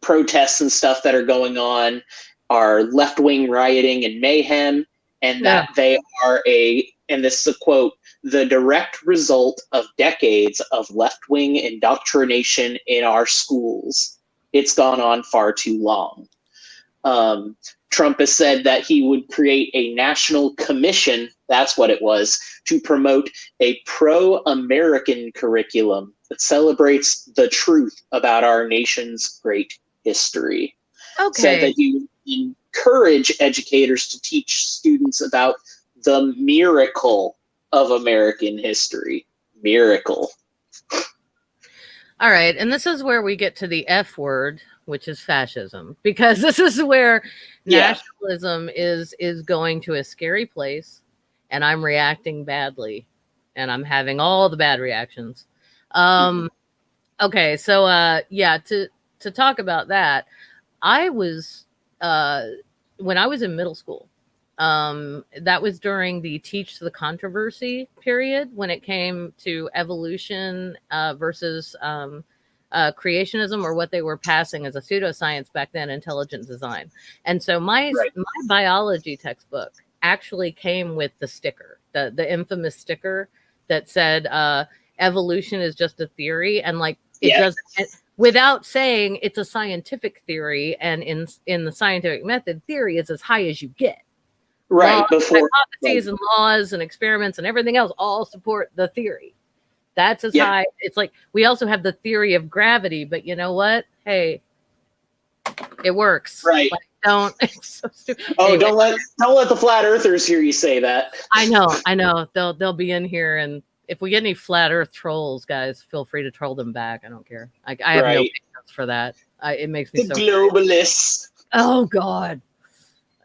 protests and stuff that are going on are left-wing rioting and mayhem, and that they are and this is a quote, the direct result of decades of left-wing indoctrination in our schools. It's gone on far too long. Trump has said that he would create a national commission, that's what it was, to promote a pro-American curriculum that celebrates the truth about our nation's great history. Said that he would encourage educators to teach students about the miracle of American history. Miracle. All right. And this is where we get to the F word, which is fascism, because this is where nationalism is going to a scary place, and I'm reacting badly, and I'm having all the bad reactions. Okay. So, to talk about that, I was, when I was in middle school, that was during the teach the controversy period when it came to evolution versus creationism, or what they were passing as a pseudoscience back then, intelligent design. And so my biology textbook actually came with the sticker, the infamous sticker that said evolution is just a theory, and like it doesn't, without saying it's a scientific theory, and in the scientific method, theory is as high as you get. Right. Before hypotheses and laws and experiments and everything else all support the theory. That's as high. It's like we also have the theory of gravity, but you know what? Hey, it works. Right. Like, don't. It's so stupid. Oh, anyway, don't let the flat earthers hear you say that. I know. They'll be in here, and if we get any flat Earth trolls, guys, feel free to troll them back. I don't care. I have no patience for that. It makes me the so globalists. Oh God.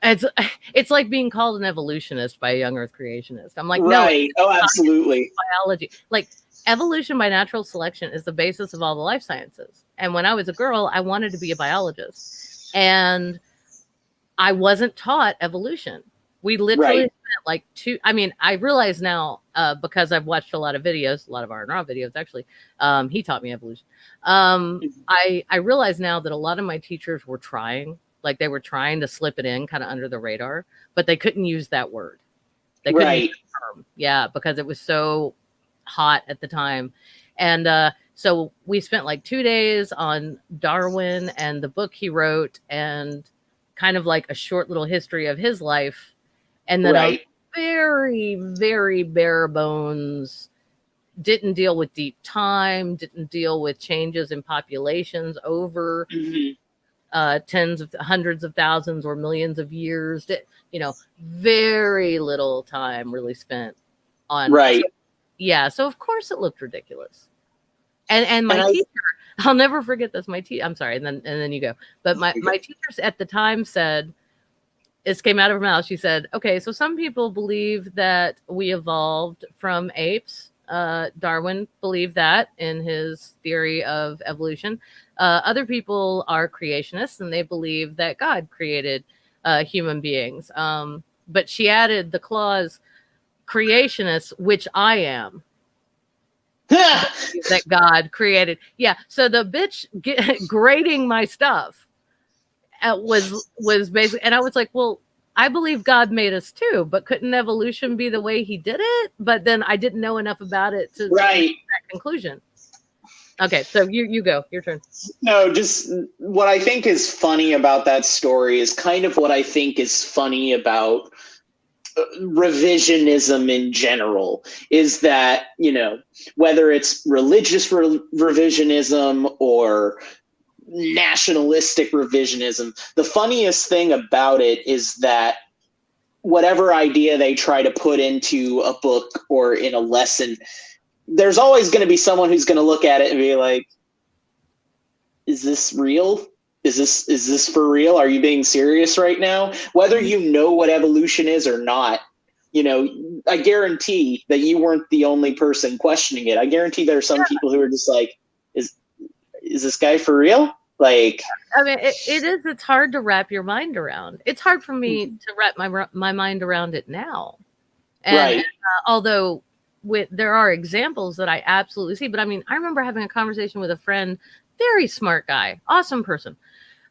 It's like being called an evolutionist by a young Earth creationist. I'm like, no. Oh, absolutely. Biology. Like, evolution by natural selection is the basis of all the life sciences. And when I was a girl, I wanted to be a biologist. And I wasn't taught evolution. We literally spent like I realize now, because I've watched a lot of videos, a lot of R&R videos, actually. He taught me evolution. I realize now that a lot of my teachers were trying. Like, they were trying to slip it in kind of under the radar, but they couldn't use that word. They couldn't use the term. Yeah, because it was so hot at the time. And so we spent like 2 days on Darwin and the book he wrote, and kind of like a short little history of his life. And then a very, very bare bones, didn't deal with deep time, didn't deal with changes in populations over tens of hundreds of thousands or millions of years. Very little time really spent on. So of course it looked ridiculous. And my teacher, I'll never forget this. I'm sorry, and then you go. But my teachers at the time said, this came out of her mouth. She said, okay, so some people believe that we evolved from apes. Darwin believed that in his theory of evolution. Other people are creationists, and they believe that God created human beings. But she added the clause, creationists, which I am. That God created. Yeah. So the bitch grading my stuff was basically, and I was like, well, I believe God made us too, but couldn't evolution be the way he did it? But then I didn't know enough about it to make that conclusion. Okay, so you go. Your turn. No, just what I think is funny about that story is kind of what I think is funny about revisionism in general, is that, whether it's religious revisionism or nationalistic revisionism, the funniest thing about it is that whatever idea they try to put into a book or in a lesson, there's always going to be someone who's going to look at it and be like, is this real? Is this for real? Are you being serious right now? Whether you know what evolution is or not, I guarantee that you weren't the only person questioning it. I guarantee there are some people who are just like, is this guy for real? Like, I mean, it is. It's hard to wrap your mind around. It's hard for me to wrap my mind around it now. And although there are examples that I absolutely see, but I mean, I remember having a conversation with a friend, very smart guy, awesome person,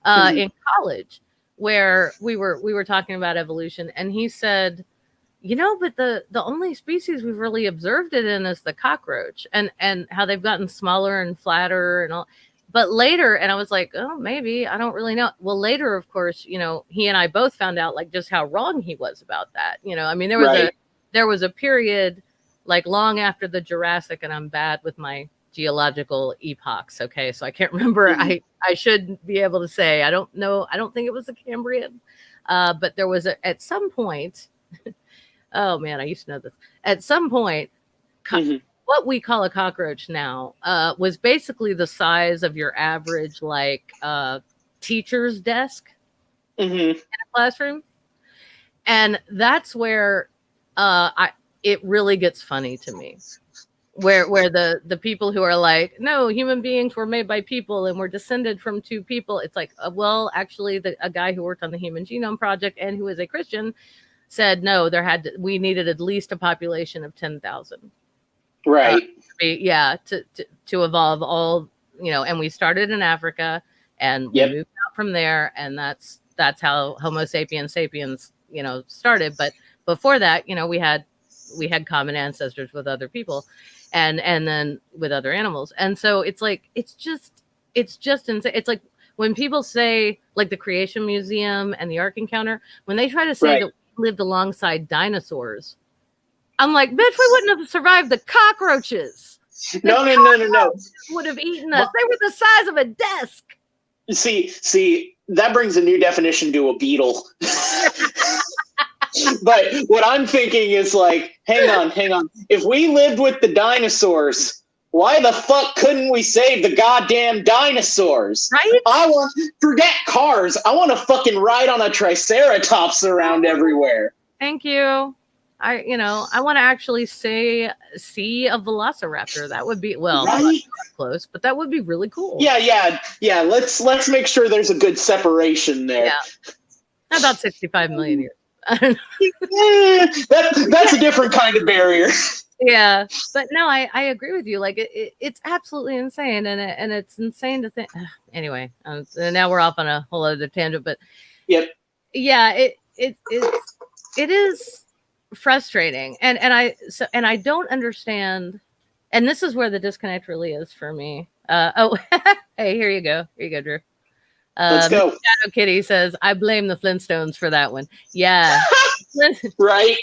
in college, where we were talking about evolution, and he said, but the only species we've really observed it in is the cockroach, and how they've gotten smaller and flatter and all. But later, and I was like, oh, maybe, I don't really know. Well, later, of course, you know, he and I both found out like just how wrong he was about that. You know, I mean, there was a period like long after the Jurassic, and I'm bad with my geological epochs. Okay, so I can't remember. I should be able to say I don't know. I don't think it was the Cambrian, but there was at some point. Oh man, I used to know this. At some point, what we call a cockroach now was basically the size of your average like teacher's desk in a classroom, and that's where it really gets funny to me. Where the people who are like, no, human beings were made by people and we're descended from two people. It's like, well, actually, a guy who worked on the Human Genome Project and who is a Christian said no, we needed at least a population of 10,000. Right. To evolve all, you know, and we started in Africa and we moved out from there, and that's how Homo sapiens sapiens, you know, started. But before that, you know, we had common ancestors with other people, and then with other animals. And so it's like it's just insane. It's like when people say like the Creation Museum and the Ark Encounter, when they try to say that we lived alongside dinosaurs, I'm like, bitch, we wouldn't have survived the cockroaches. No. Would have eaten us. They were the size of a desk. See, that brings a new definition to a beetle. But what I'm thinking is like, hang on. If we lived with the dinosaurs, why the fuck couldn't we save the goddamn dinosaurs? Right? Forget cars. I want to fucking ride on a triceratops around everywhere. Thank you. I want to actually see a velociraptor. That would be not close, but that would be really cool. Yeah. Let's make sure there's a good separation there. Yeah. About 65 million years. That's a different kind of barrier. Yeah, but no, I agree with you. Like it's absolutely insane, and it's insane to think. Anyway, now we're off on a whole other tangent, but yep, yeah, it is frustrating, and I don't understand, and this is where the disconnect really is for me. Hey, here you go, Drew. Let's go. Shadow Kitty says, I blame the Flintstones for that one. Yeah. Right.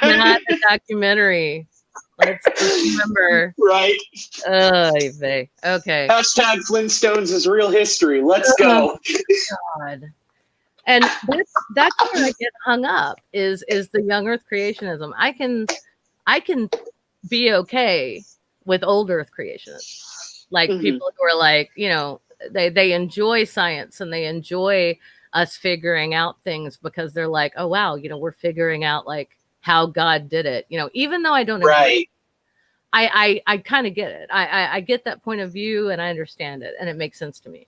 Not a documentary. Let's remember. Right. Okay. Hashtag Flintstones is real history. Let's go. God. And that's where I get hung up is the young Earth creationism. I can be okay with old Earth creationists. Like people who are like, you know, they enjoy science and they enjoy us figuring out things because they're like, oh wow, you know, we're figuring out like how God did it. You know, even though I don't agree, I kind of get it. I get that point of view and I understand it and it makes sense to me.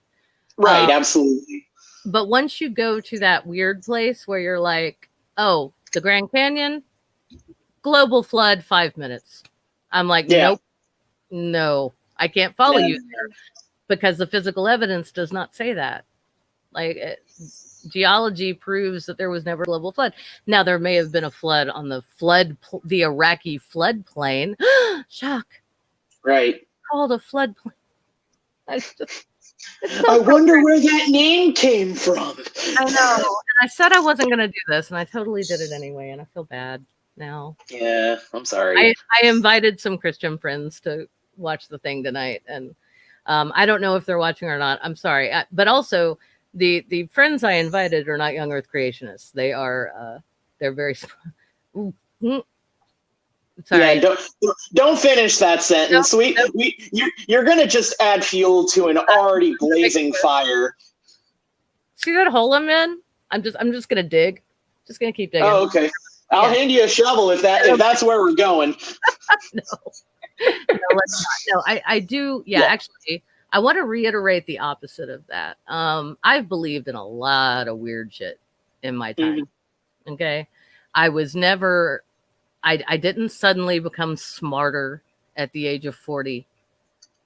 Right, absolutely. But once you go to that weird place where you're like, oh, the Grand Canyon, global flood, 5 minutes. I'm like, nope, no, I can't follow you there. Because the physical evidence does not say that. Like geology proves that there was never a global flood. Now there may have been a flood on the Iraqi floodplain. Shock. Right. Called a floodplain. I wonder where that name came from. I know. And I said I wasn't going to do this, and I totally did it anyway, and I feel bad now. Yeah, I'm sorry. I invited some Christian friends to watch the thing tonight, and I don't know if they're watching or not. I'm sorry. But also, the friends I invited are not young Earth creationists. They are, they're very... Sorry. Yeah, don't finish that sentence. Nope. You're going to just add fuel to an already blazing fire. See that hole I'm in? I'm just going to dig. Just going to keep digging. Oh, okay. I'll hand you a shovel if that's where we're going. No, let's not. No, I do. Yeah, actually, I want to reiterate the opposite of that. I've believed in a lot of weird shit in my time. Okay. I was never, I didn't suddenly become smarter at the age of 40.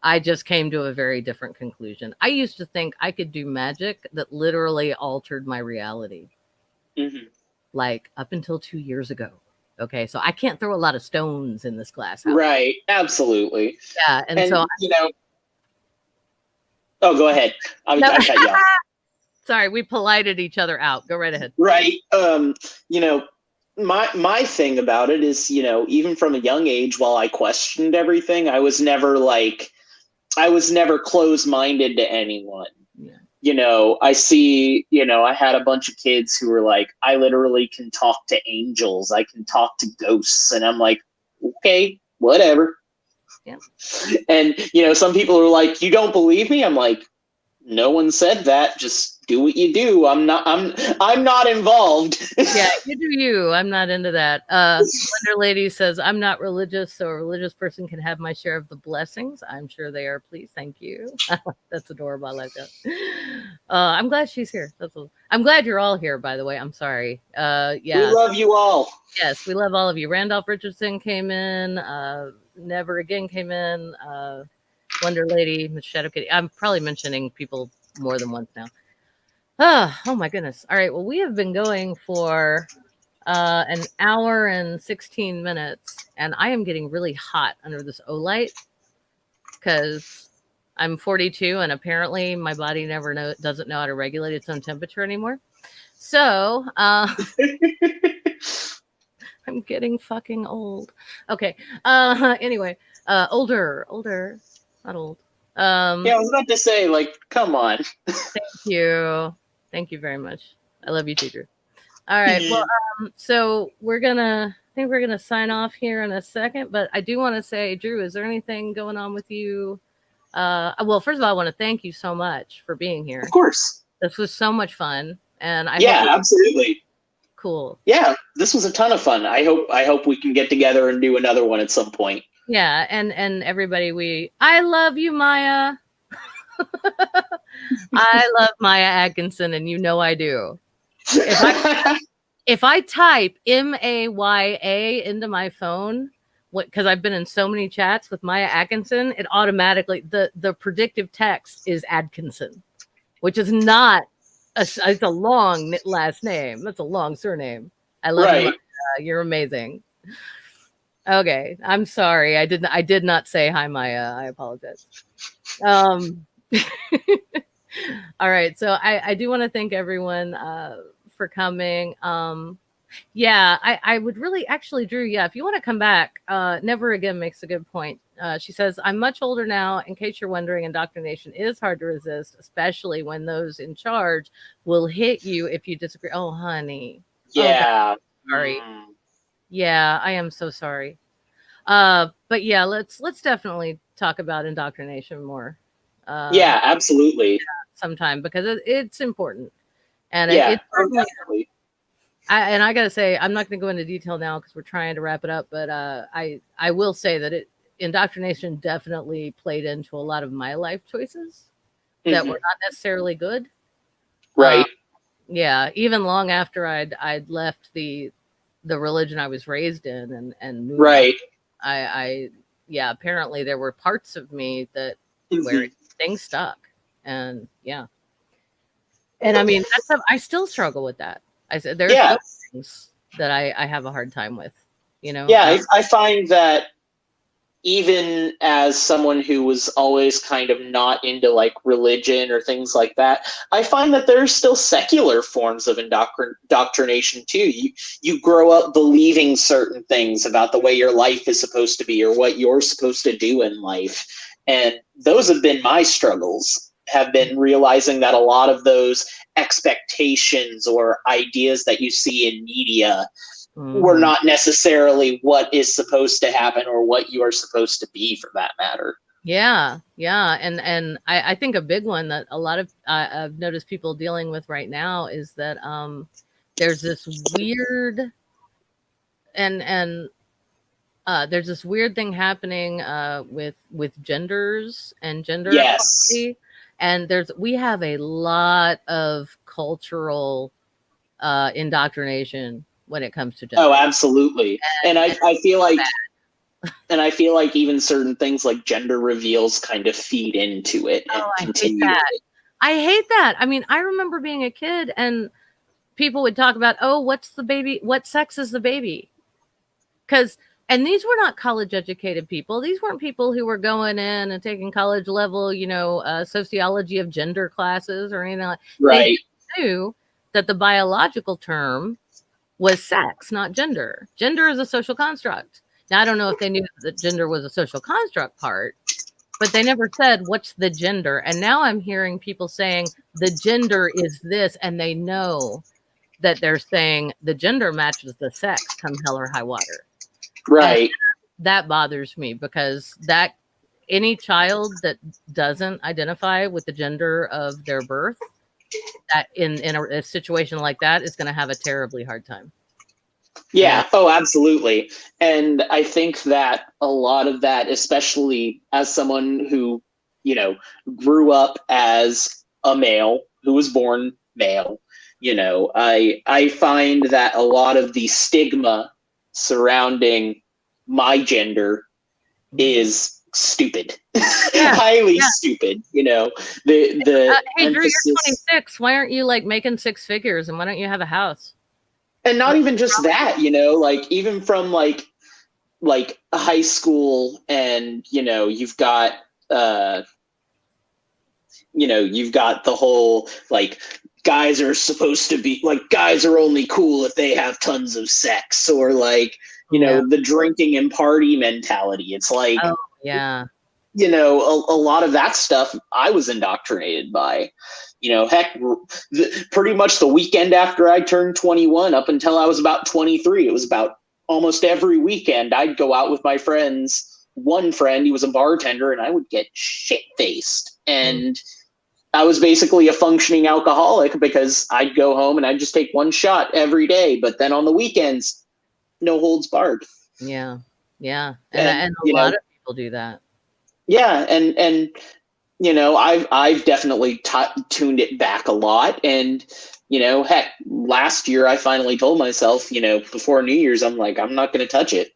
I just came to a very different conclusion. I used to think I could do magic that literally altered my reality. Like up until 2 years ago. Okay, so I can't throw a lot of stones in this glass house. Right, absolutely. Yeah, and so you know, Oh, go ahead. I cut you off. Sorry, we polited each other out. Go right ahead. Right. You know, my thing about it is, you know, even from a young age, while I questioned everything, I was never closed-minded to anyone. Yeah. You know, I had a bunch of kids who were like, I literally can talk to angels, I can talk to ghosts, and I'm like, okay, whatever. Yeah. And you know, some people are like, you don't believe me? I'm like, no one said that. Just do what you do. I'm not involved. Yeah, you do you. I'm not into that. Wonder Lady says, I'm not religious, so a religious person can have my share of the blessings. I'm sure they are. Please, thank you. That's adorable. I like that. I'm glad she's here. I'm glad you're all here, by the way. I'm sorry. Yeah. We love you all. Yes, we love all of you. Randolph Richardson came in. Never Again came in. Wonder Lady, Miss Shadow Kitty. I'm probably mentioning people more than once now. Oh my goodness. All right. Well, we have been going for an hour and 16 minutes, and I am getting really hot under this O-light because I'm 42, and apparently my body doesn't know how to regulate its own temperature anymore. So I'm getting fucking old. Okay. Anyway, older, not old. Yeah, I was about to say, like, come on. Thank you very much. I love you too, Drew. All right. Well, so I think we're gonna sign off here in a second, but I do want to say, Drew, is there anything going on with you? Well, first of all, I want to thank you so much for being here. Of course. This was so much fun, and absolutely. Cool. Yeah, this was a ton of fun. I hope we can get together and do another one at some point. Yeah, and everybody, I love you, Maya. I love Maya Atkinson, and you know I do. If I type Maya into my phone, because I've been in so many chats with Maya Atkinson, it automatically the predictive text is Atkinson, which is not it's a long last name. That's a long surname. I love you, Maya. You're amazing. Okay, I'm sorry. I did not say hi, Maya. I apologize. All right, so I do want to thank everyone for coming. Yeah, I would really actually, Drew, yeah, if you want to come back, Never Again makes a good point. She says, I'm much older now. In case you're wondering, indoctrination is hard to resist, especially when those in charge will hit you if you disagree. Oh, honey. Yeah. Okay. Sorry. Yeah, I am so sorry. But yeah, let's definitely talk about indoctrination more. Yeah, absolutely. Sometime, because it's important. And yeah, definitely. And I gotta say, I'm not going to go into detail now because we're trying to wrap it up. But I will say that indoctrination definitely played into a lot of my life choices that were not necessarily good. Right. Yeah, even long after I'd left the religion I was raised in and moved right. Yeah, apparently there were parts of me that where things stuck, and yeah. And I mean, I still struggle with that. I said there's things that I have a hard time with, you know. Yeah, I find that even as someone who was always kind of not into like religion or things like that, I find that there's still secular forms of indoctrination too. You grow up believing certain things about the way your life is supposed to be or what you're supposed to do in life. And those have been my struggles, have been realizing that a lot of those expectations or ideas that you see in media were not necessarily what is supposed to happen or what you are supposed to be, for that matter. Yeah. And I think a big one that a lot of I've noticed people dealing with right now is that there's this weird there's this weird thing happening with genders and gender equality. And we have a lot of cultural indoctrination when it comes to gender. Oh, absolutely. And I feel like and I feel like even certain things like gender reveals kind of feed into it and continue. I hate that. I mean, I remember being a kid and people would talk about, oh, what's the baby? What sex is the baby? Because And these were not college educated people. These weren't people who were going in and taking college level, sociology of gender classes or anything like that. Right. They knew that the biological term was sex, not gender. Gender is a social construct. Now, I don't know if they knew that gender was a social construct part, but they never said, what's the gender? And now I'm hearing people saying the gender is this, and they know that they're saying the gender matches the sex come hell or high water. Right. And that bothers me because that any child that doesn't identify with the gender of their birth, that in a situation like that is going to have a terribly hard time. Yeah. Oh, absolutely. And I think that a lot of that, especially as someone who, grew up as a male, who was born male, I find that a lot of the stigma surrounding my gender is stupid. Highly stupid. The hey, Drew, emphasis... you're 26. Why aren't you like making six figures, and why don't you have a house? And not even just that, like even from like high school, and you've got you've got the whole like guys are supposed to be like, guys are only cool if they have tons of sex, or like the drinking and party mentality. It's like, oh, yeah, a lot of that stuff I was indoctrinated by. Heck, pretty much the weekend after I turned 21 up until I was about 23, it was about almost every weekend I'd go out with my friends. One friend, he was a bartender, and I would get shit-faced. And I was basically a functioning alcoholic because I'd go home and I'd just take one shot every day. But then on the weekends, no holds barred. Yeah. Yeah. And a lot of people do that. Yeah. And I've definitely tuned it back a lot. And, heck, last year I finally told myself, before New Year's, I'm like, I'm not going to touch it.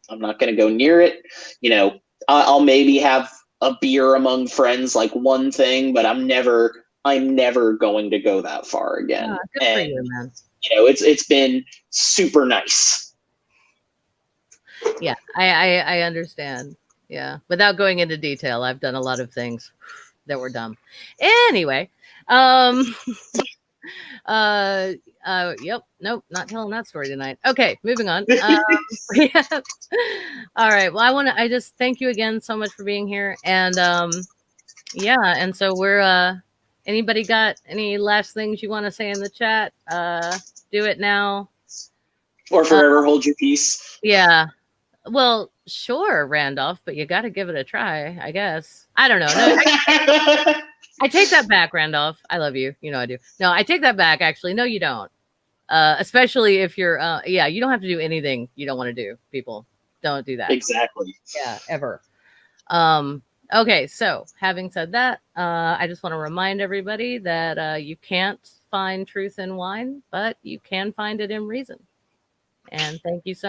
I'm not going to go near it. I'll maybe have a beer among friends, like one thing, but I'm never going to go that far again. Good for you, man. It's been super nice. Yeah, I understand. Yeah. Without going into detail, I've done a lot of things that were dumb. Anyway, yep. Nope. Not telling that story tonight. Okay. Moving on. Yeah. All right. Well, I just thank you again so much for being here. And, yeah. And so we're, anybody got any last things you want to say in the chat? Do it now. Or forever hold your peace. Yeah. Well, sure, Randolph, but you got to give it a try, I guess. I don't know. No, I take that back, Randolph. I love you. I do. No, I take that back, actually. No, you don't. Especially if you're, you don't have to do anything you don't want to do. People don't do that. Exactly. Yeah, ever. Okay, so having said that, I just want to remind everybody that you can't find truth in wine, but you can find it in reason. And thank you so